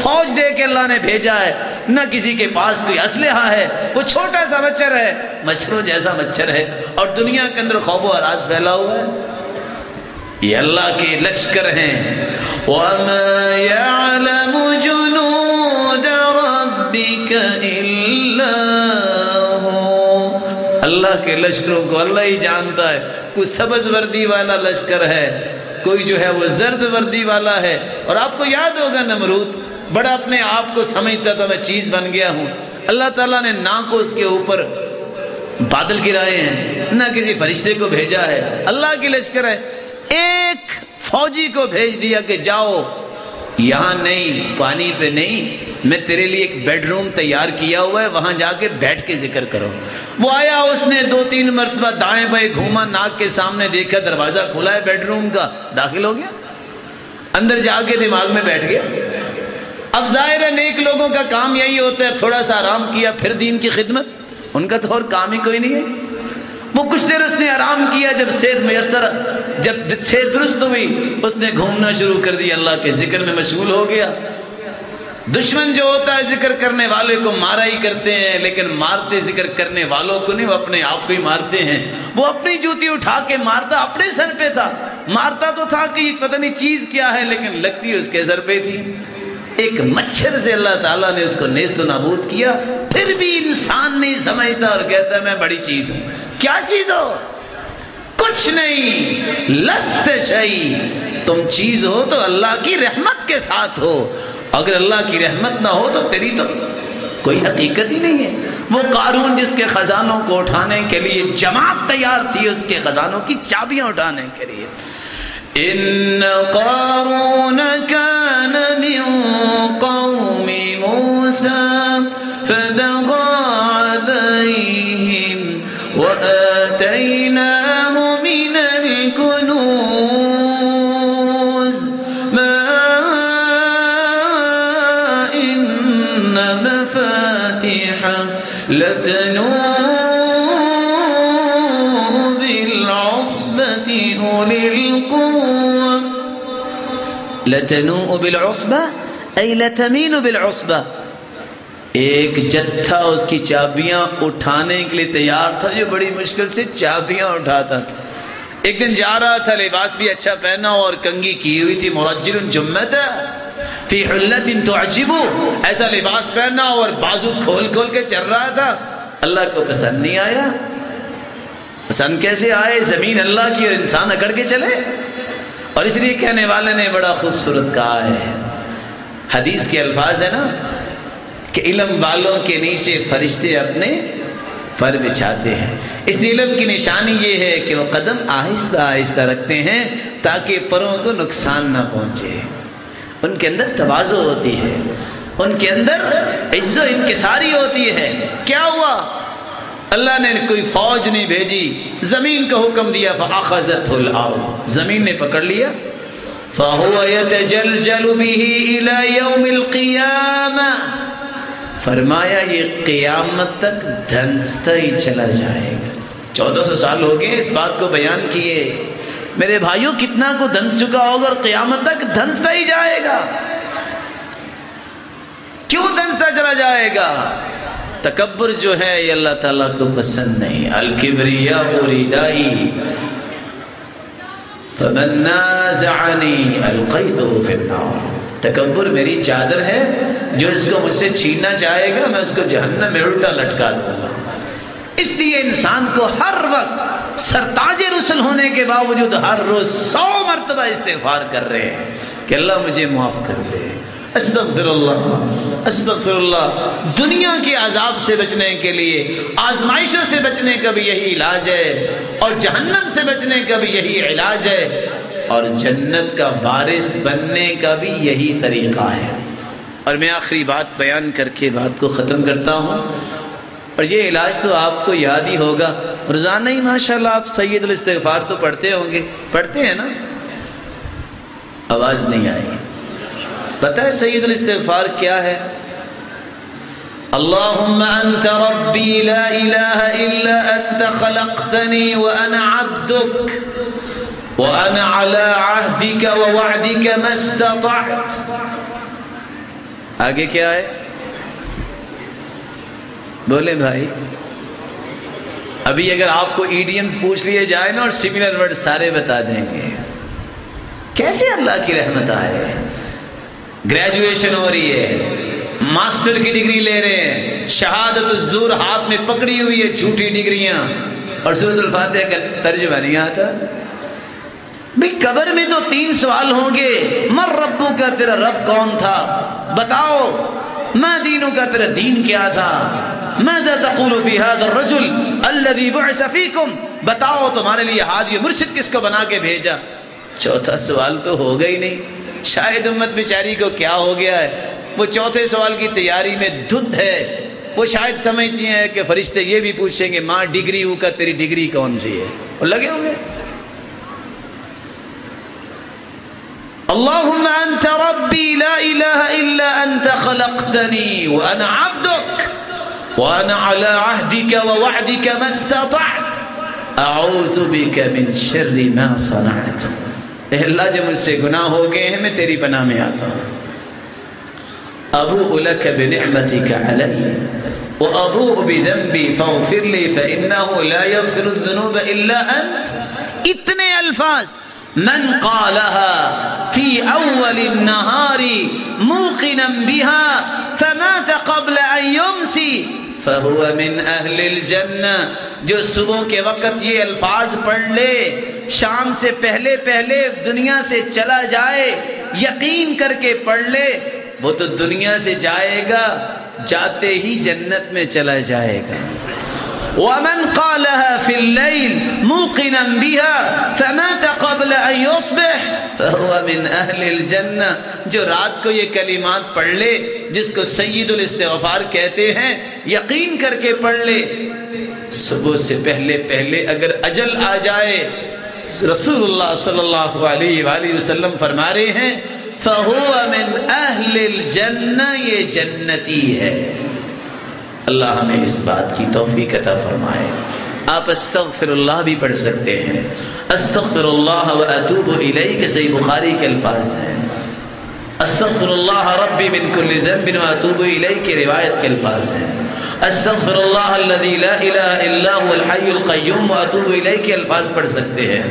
فوج دے کے اللہ نے بھیجا ہے، نہ کسی کے پاس کوئی اسلحہ ہے، وہ چھوٹا سا مچھر ہے، مچھروں جیسا مچھر ہے، اور دنیا کے اندر خوف و ہراس پھیلا ہوا ہے۔ یہ اللہ کے لشکر ہیں۔ وَمَا يَعْلَمُ جُنُودَ رَبِّكَ إِلَّا هُوَ، اللہ کے لشکروں کو اللہ ہی جانتا ہے۔ کوئی سبز وردی والا لشکر ہے، کوئی جو ہے وہ زرد وردی والا ہے. اور آپ کو یاد ہوگا نمرود بڑا اپنے آپ کو سمجھتا تھا میں چیز بن گیا ہوں. اللہ تعالیٰ نے نہ کو اس کے اوپر بادل گرائے ہیں نہ کسی فرشتے کو بھیجا ہے. اللہ کی لشکر ہے. ایک فوجی کو بھیج دیا کہ جاؤ یہاں نہیں, پانی پہ نہیں, میں تیرے لیے ایک بیڈ روم تیار کیا ہوا ہے, وہاں جا کے بیٹھ کے ذکر کرو. وہ آیا, اس نے 2-3 مرتبہ دائیں بائیں گھوما, ناک کے سامنے دیکھا دروازہ کھلا ہے بیڈ روم کا, داخل ہو گیا, اندر جا کے دماغ میں بیٹھ گیا. اب ظاہر ہے نیک لوگوں کا کام یہی ہوتا ہے, تھوڑا سا آرام کیا پھر دین کی خدمت. ان کا تو اور کام ہی کوئی نہیں ہے. وہ کچھ دیر اس نے آرام کیا, جب صحت میسر, جب صحت درست ہوئی, اس نے گھومنا شروع کر دیا, اللہ کے ذکر میں مشغول ہو گیا. دشمن جو ہوتا ہے ذکر کرنے والے کو مارا ہی کرتے ہیں, لیکن مارتے ذکر کرنے والوں کو نہیں, وہ اپنے آپ کو ہی مارتے ہیں. وہ اپنی جوتی اٹھا کے مارتا اپنے سر پہ تھا, مارتا تو تھا کہ یہ پتہ نہیں چیز کیا ہے, لیکن لگتی اس کے سر پہ تھی. ایک مچھر سے اللہ تعالیٰ نے اس کو نیست و نابود کیا. پھر بھی انسان نہیں سمجھتا اور کہتا ہے میں بڑی چیز ہوں. کیا چیز ہو؟ کچھ نہیں. لست شیء, تم چیز ہو تو اللہ کی رحمت کے ساتھ ہو. اگر اللہ کی رحمت نہ ہو تو تیری تو کوئی حقیقت ہی نہیں ہے. وہ قارون جس کے خزانوں کو اٹھانے کے لیے جماعت تیار تھی, اس کے خزانوں کی چابیاں اٹھانے کے لیے. ان قارون كان من قوم موسى فبغى عليهم وآتيناه من الكنوز ما إن مفاتحه لتنوء بالعصبة أولي القوة. لتنوء بالعصبة أي لتمين بالعصبة. ایک جتھا اس کی چابیاں اٹھانے کے لیے تیار تھا, جو بڑی مشکل سے چابیاں اٹھاتا تھا. ایک دن جا رہا تھا, لباس بھی اچھا پہنا اور کنگھی کی ہوئی تھی, مرجل جمت فی حلت تعجب, ایسا لباس پہنا اور بازو کھول کھول کے چل رہا تھا. اللہ کو پسند نہیں آیا. پسند کیسے آئے؟ زمین اللہ کی اور انسان اکڑ کے چلے. اور اس لیے کہنے والے نے بڑا خوبصورت کہا ہے, حدیث کے الفاظ ہے نا کہ علم والوں کے نیچے فرشتے اپنے پر بچھاتے ہیں. اس علم کی نشانی یہ ہے کہ وہ قدم آہستہ آہستہ رکھتے ہیں تاکہ پروں کو نقصان نہ پہنچے. ان کے اندر تواضع ہوتی ہے, ان کے اندر عز و انکساری ہوتی ہے. کیا ہوا؟ اللہ نے کوئی فوج نہیں بھیجی, زمین کا حکم دیا, فَأَخَذَتْهُ الْأَرْضُ, زمین نے پکڑ لیا. فَهُوَ يَتَجَلْجَلُ بِهِ إِلَى يَوْمِ الْقِيَامَةِ, فرمایا یہ قیامت تک دھنستا ہی چلا جائے گا. 1400 سال ہو گئے اس بات کو بیان کیے. میرے بھائیوں کتنا کو دھنس چکا ہوگا اور قیامت تک دھنستا ہی جائے گا. کیوں دھنستا چلا جائے گا؟ تکبر جو ہے یہ اللہ تعالیٰ کو پسند نہیں. الکبریاء ردائی فمن نازعنی القیته فی النار, تکبر میری چادر ہے, جو اس کو مجھ سے چھیننا چاہے گا میں اس کو جہنم میں الٹا لٹکا دوں گا. اس لیے انسان کو ہر وقت سرتاج رسل ہونے کے باوجود ہر روز 100 مرتبہ استغفار کر رہے ہیں کہ اللہ مجھے معاف کر دے. استغفر اللہ استغفر اللہ. دنیا کے عذاب سے بچنے کے لیے, آزمائشوں سے بچنے کا بھی یہی علاج ہے, اور جہنم سے بچنے کا بھی یہی علاج ہے, اور جنت کا وارث بننے کا بھی یہی طریقہ ہے. اور میں آخری بات بیان کر کے بات کو ختم کرتا ہوں, اور یہ علاج تو آپ کو یاد ہی ہوگا. روزانہ ہی ماشاءاللہ آپ سید الاستغفار تو پڑھتے ہوں گے, پڑھتے ہیں نا؟ آواز نہیں آئی. پتہ ہے سید الاستغفار کیا ہے؟ اللہم انت ربی لا الہ الا انت خلقتنی وانا عبدک وانا علی عہدک ووعدک ما استطعت. آگے کیا ہے؟ بولے بھائی. ابھی اگر آپ کو ایڈیمز پوچھ لیے جائے نا اور سملر ورڈ سارے بتا دیں گے. کیسے اللہ کی رحمت آئے؟ گریجویشن ہو رہی ہے, ماسٹر کی ڈگری لے رہے ہیں, شہادت الزور ہاتھ میں پکڑی ہوئی ہے, جھوٹی ڈگریاں, اور سورۃ الفاتحہ کا ترجمہ نہیں آتا. بھئی قبر میں تو 3 سوال ہوں گے. من ربک، تیرا رب کون تھا؟ بتاؤ. ما دینک، تیرا دین کیا تھا؟ ماذا تقول فی هذا الرجل الذي بعث فیکم، بتاؤ تمہارے لیے ہادی مرشد کس کو بنا کے بھیجا؟ چوتھا سوال تو ہوگا ہی نہیں. شاید امت بیچاری کو کیا ہو گیا ہے، وہ چوتھے سوال کی تیاری میں دھت ہے. وہ شاید سمجھتی ہیں کہ فرشتے یہ بھی پوچھیں گے ماں ڈگری ہو کا تیری ڈگری کون سی ہے. وہ لگے ہوئے اللہم انت ربی لا الہ الا انت خلقتنی وانا عبدک وانا على عہدک ووعدک ما استطعت اعوذ بک من شر ما صنعت. اے اللہ جو مجھ سے گناہ ہو گئے ہیں میں تیری پناہ میں آتا ہوں. ابوء لک بنعمتک علی وابوء بذنبی فاغفر لی فانہ لا یغفر الذنوب الا انت. اتنے الفاظ من قالها في اول النهار موقنا بها فمات قبل ان يمسي فهو من اہل الجنہ. جو صبح کے وقت یہ الفاظ پڑھ لے، شام سے پہلے پہلے دنیا سے چلا جائے، یقین کر کے پڑھ لے، وہ تو دنیا سے جائے گا، جاتے ہی جنت میں چلا جائے گا. ومن قالها في الليل موقنا بها فمات قبل ان يصبح فهو من اهل الجنہ. جو رات کو یہ کلمات پڑھ لے، جس کو سید الاستغفار کہتے ہیں، یقین کر کے پڑھ لے، صبح سے پہلے پہلے اگر اجل آ جائے، رسول اللہ صلی اللہ علیہ وآلہ وسلم فرما رہے ہیں فهو من اہل الجنہ، یہ جنتی ہے. اللہ ہمیں اس بات کی توفیق عطا فرمائے. آپ استغفر اللہ بھی پڑھ سکتے ہیں. استغفر اللہ واتوب الیہ کے صحیح بخاری کے الفاظ ہیں. استغفر اللہ ربی من کل ذنب واتوب الیہ کی روایت کے الفاظ ہیں. استغفر اللہ الذی لا الہ الا هو الحی القیوم واتوب الیہ کے الفاظ پڑھ سکتے ہیں.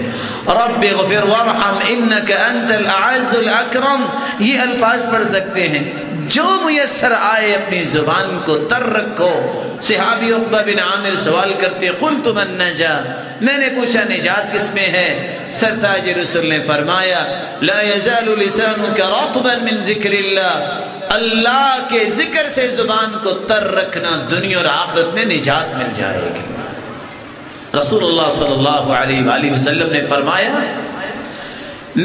رب اغفر وارحم انک انت الاعز الاکرم، یہ الفاظ پڑھ سکتے ہیں. جو میسر آئے اپنی زبان کو تر رکھو. صحابی عقبہ بن عامر سوال کرتے قلت من نجا، میں نے پوچھا نجات کس میں ہے؟ سرتاج رسول نے فرمایا لا یزال لسانک رطبا من ذکر اللہ، اللہ کے ذکر سے زبان کو تر رکھنا، دنیا اور آخرت میں نجات مل جائے گی. رسول اللہ صلی اللہ علیہ وآلہ وسلم نے فرمایا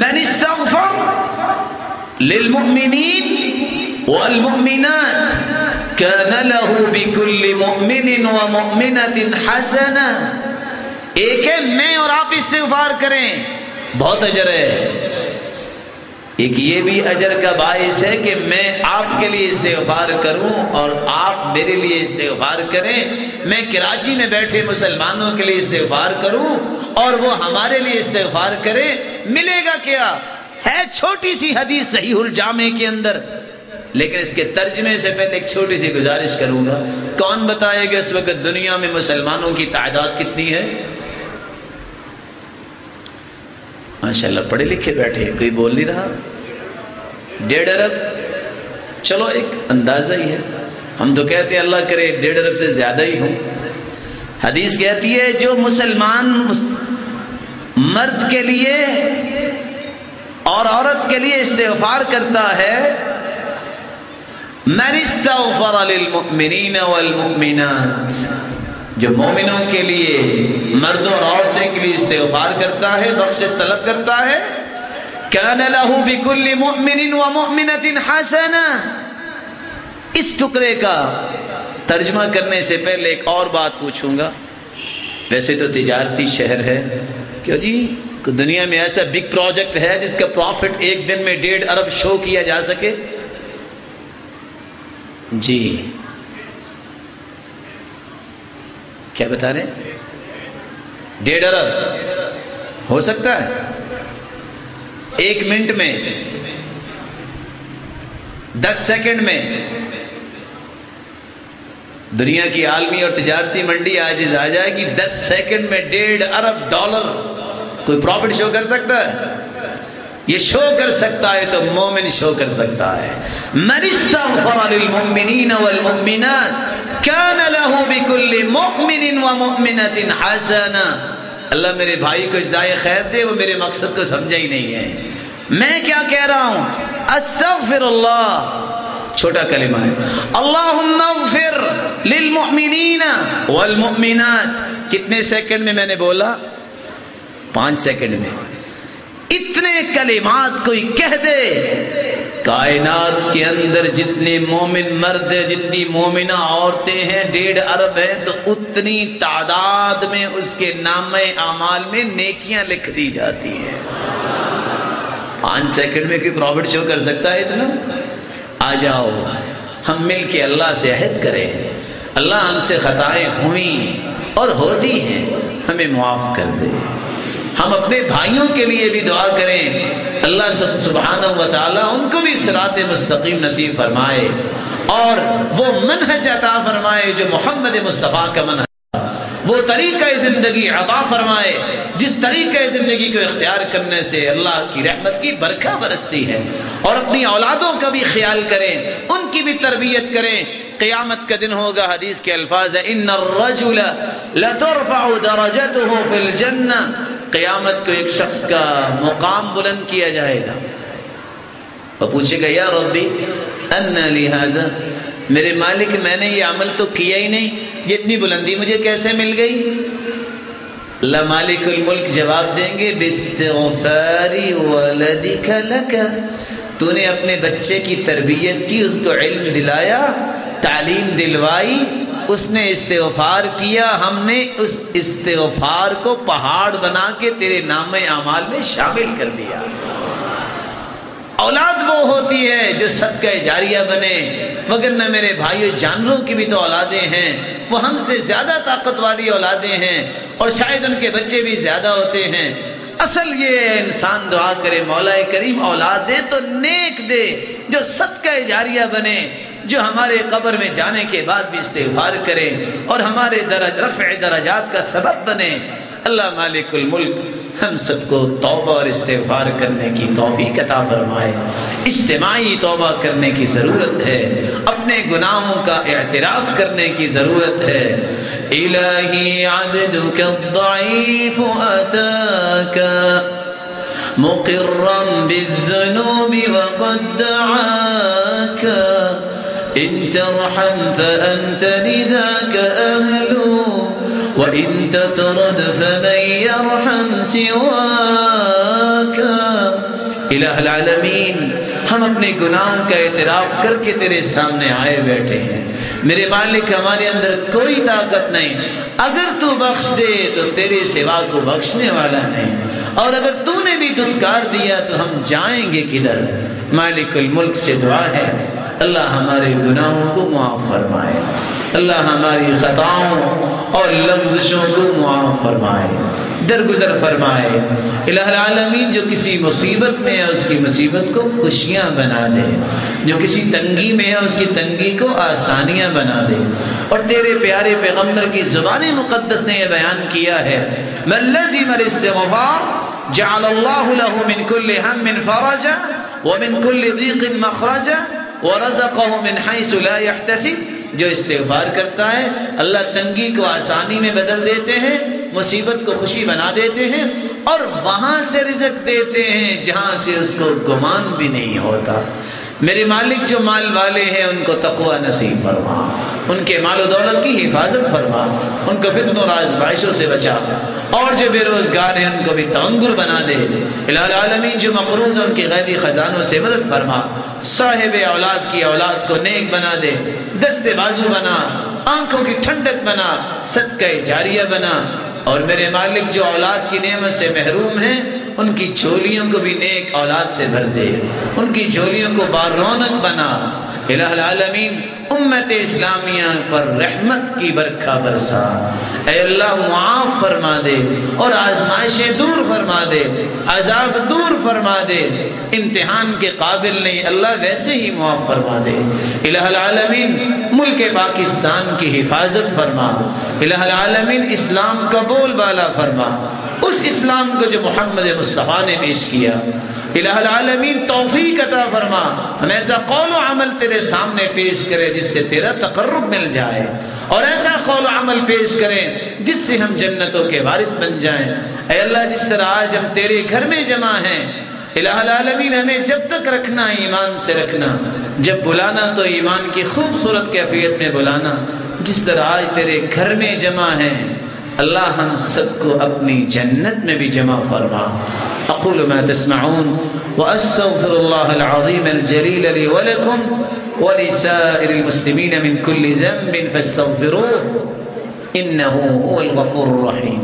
من استغفر للمؤمنین والمؤمنات كان له بكل مؤمن ومؤمنة حسنة. ایک ہے میں اور آپ استغفار کریں، بہت اجر ہے. ایک یہ بھی اجر کا باعث ہے کہ میں آپ کے لیے استغفار کروں اور آپ میرے لیے استغفار کریں. میں کراچی میں بیٹھے مسلمانوں کے لیے استغفار کروں اور وہ ہمارے لیے استغفار کریں. ملے گا کیا؟ ہے چھوٹی سی حدیث صحیح الجامع کے اندر، لیکن اس کے ترجمے سے پہلے ایک چھوٹی سی گزارش کروں گا. کون بتائے گا اس وقت دنیا میں مسلمانوں کی تعداد کتنی ہے؟ ماشاءاللہ پڑھے لکھے بیٹھے، کوئی بول نہیں رہا. 1.5 ارب، چلو ایک اندازہ ہی ہے. ہم تو کہتے ہیں اللہ کرے 1.5 ارب سے زیادہ ہی ہوں. حدیث کہتی ہے جو مسلمان مرد کے لیے اور عورت کے لیے استغفار کرتا ہے، من استغفر للمؤمنین والمؤمنات، جو مومنوں کے لیے مردوں اور عورتیں کے لیے استغفار کرتا ہے، بخشش طلب کرتا ہے، کان له بكل مؤمن ومؤمنة حسنہ. اس ٹکڑے کا ترجمہ کرنے سے پہلے ایک اور بات پوچھوں گا. ویسے تو تجارتی شہر ہے، کیوں جی دنیا میں ایسا بگ پروجیکٹ ہے جس کا پروفٹ ایک دن میں 1.5 ارب شو کیا جا سکے؟ جی کیا بتا رہے ہیں؟ 1.5 ارب ہو سکتا ہے 1 منٹ میں، 10 سیکنڈ میں. دنیا کی عالمی اور تجارتی منڈی آج آ جائے گی 10 سیکنڈ میں 1.5 ارب ڈالر کوئی پروفٹ شو کر سکتا ہے؟ یہ شو کر سکتا ہے تو مومن شو کر سکتا ہے. من استغفر للمؤمنین والمؤمنات کان له بكل مؤمن ومؤمنة حسنہ. اللہ میرے بھائی کو جزائے خیر دے، وہ میرے مقصد کو سمجھا ہی نہیں ہے۔ میں کیا کہہ رہا ہوں؟ استغفر اللہ، چھوٹا کلمہ ہے، اللہم اغفر للمؤمنین والمؤمنات۔ کتنے سیکنڈ میں نے بولا؟ 5 سیکنڈ میں۔ اتنے کلمات کوئی کہہ دے، کائنات کے اندر جتنے مومن مرد ہیں، جتنی مومنہ عورتیں ہیں 1.5 ارب ہیں، تو اتنی تعداد میں اس کے نامہ اعمال میں نیکیاں لکھ دی جاتی ہیں۔ 5 سیکنڈ میں کوئی پروفٹ شو کر سکتا ہے اتنا؟ آ جاؤ ہم مل کے اللہ سے عہد کریں، اللہ ہم سے خطائیں ہوئیں اور ہوتی ہیں، ہمیں معاف کر دے۔ ہم اپنے بھائیوں کے لیے بھی دعا کریں، اللہ سبحانہ و تعالیٰ ان کو بھی صراط مستقیم نصیب فرمائے اور وہ منہج عطا فرمائے جو محمد مصطفیٰ کا منہج، وہ طریقہ زندگی عطا فرمائے جس طریقہ زندگی کو اختیار کرنے سے اللہ کی رحمت کی برکھا برستی ہے۔ اور اپنی اولادوں کا بھی خیال کریں، ان کی بھی تربیت کریں۔ قیامت کا دن ہوگا، حدیث کے الفاظ ہیں، ان الرجل لترفع درجته في الجنہ، قیامت کو ایک شخص کا مقام بلند کیا جائے گا، وہ پوچھے گا یا ربی ان لہذا، میرے مالک میں نے یہ عمل تو کیا ہی نہیں، یہ اتنی بلندی مجھے کیسے مل گئی؟ اللہ مالک الملک جواب دیں گے باستغفار ولدک لک، تو نے اپنے بچے کی تربیت کی، اس کو علم دلایا، تعلیم دلوائی، اس نے استغفار کیا، ہم نے اس استغفار کو پہاڑ بنا کے تیرے نام اعمال میں شامل کر دیا۔ اولاد وہ ہوتی ہے جو صدقہ جاریہ بنے، مگر نہ میرے بھائیو جانوروں کی بھی تو اولادیں ہیں، وہ ہم سے زیادہ طاقت والی اولادیں ہیں اور شاید ان کے بچے بھی زیادہ ہوتے ہیں۔ اصل یہ ہے انسان دعا کرے مولا کریم اولاد دے تو نیک دے، جو صدقہ جاریہ بنے، جو ہمارے قبر میں جانے کے بعد بھی استغفار کرے اور ہمارے رفع درجات کا سبب بنے۔ اللہ مالک الملک ہم سب کو توبہ اور استغفار کرنے کی توفیق عطا فرمائے۔ اجتماعی توبہ کرنے کی ضرورت ہے، اپنے گناہوں کا اعتراف کرنے کی ضرورت ہے۔ الہی عبدک الضعیف اتاک مقرا بالذنوب وقد دعاک ان ترحم فأنت لذاك أهل وإن تطرد فمن يرحم سواك۔ الہ العالمین، ہم اپنے گناہوں کا اعتراف کر کے تیرے سامنے آئے بیٹھے ہیں۔ میرے مالک ہمارے اندر کوئی طاقت نہیں، اگر تو بخش دے تو تیرے سوا کو بخشنے والا نہیں، اور اگر تو نے بھی دھتکار دیا تو ہم جائیں گے کدھر؟ مالک الملک سے دعا ہے اللہ ہمارے گناہوں کو معاف فرمائے، اللہ ہماری خطاؤں اور لغزشوں کو معاف فرمائے، درگزر فرمائے۔ الہ العالمین جو کسی مصیبت میں ہے اس کی مصیبت کو خوشیاں بنا دے، جو کسی تنگی میں ہے اس کی تنگی کو آسانیاں بنا دے۔ اور تیرے پیارے پیغمبر کی زبان مقدس نے یہ بیان کیا ہے، من لزم الاستغفار جعل اللہ له من كل هم فرجا ومن كل ضيق مخرجا ورزقه من حيث لا يحتسب۔ جو استغفار کرتا ہے اللہ تنگی کو آسانی میں بدل دیتے ہیں، مصیبت کو خوشی بنا دیتے ہیں، اور وہاں سے رزق دیتے ہیں جہاں سے اس کو گمان بھی نہیں ہوتا۔ میرے مالک جو مال والے ہیں ان کو تقوی نصیب فرما، ان کے مال و دولت کی حفاظت فرما، ان کو فتنوں اور آزمائشوں سے بچا، اور جو بے روزگار ہیں ان کو بھی تنگر بنا دے۔ الہ العالمین جو مقروض ہیں ان کے غیبی خزانوں سے مدد فرما، صاحب اولاد کی اولاد کو نیک بنا دے، دست بازو بنا، آنکھوں کی ٹھنڈک بنا، صدقہ جاریہ بنا۔ اور میرے مالک جو اولاد کی نعمت سے محروم ہیں ان کی جھولیوں کو بھی نیک اولاد سے بھر دے، ان کی جھولیوں کو بار رونق بنا۔ الہ العالمین امت اسلامیہ پر رحمت کی برکھا برسا، اے اللہ معاف فرما دے اور آزمائشیں دور فرما دے، عذاب دور فرما دے، امتحان کے قابل نہیں اللہ ویسے ہی معاف فرما دے۔ الہ العالمین ملک پاکستان کی حفاظت فرما، الہ العالمین اسلام کا بول بالا فرما، اس اسلام کو جو محمد مصطفیٰ نے پیش کیا۔ الہ العالمین توفیق عطا فرما، ہم ایسا قول و عمل تیرے سامنے پیش کرے جس سے تیرا تقرب مل جائے، اور ایسا قول و عمل پیش کریں جس سے ہم جنتوں کے وارث بن جائیں۔ اے اللہ، جس طرح آج ہم تیرے گھر میں جمع ہیں، الہ العالمین ہمیں جب تک رکھنا ایمان سے رکھنا، جب بلانا تو ایمان کی خوبصورت کیفیت میں بلانا۔ جس طرح آج تیرے گھر میں جمع ہیں، اللہ ہم سب کو اپنی جنت میں بھی جمع فرما۔ اقول ما تسمعون واستغفر الله العظيم الجليل لي ولكم ولسائر المسلمين من كل ذنب فاستغفروه انه هو الغفور الرحيم۔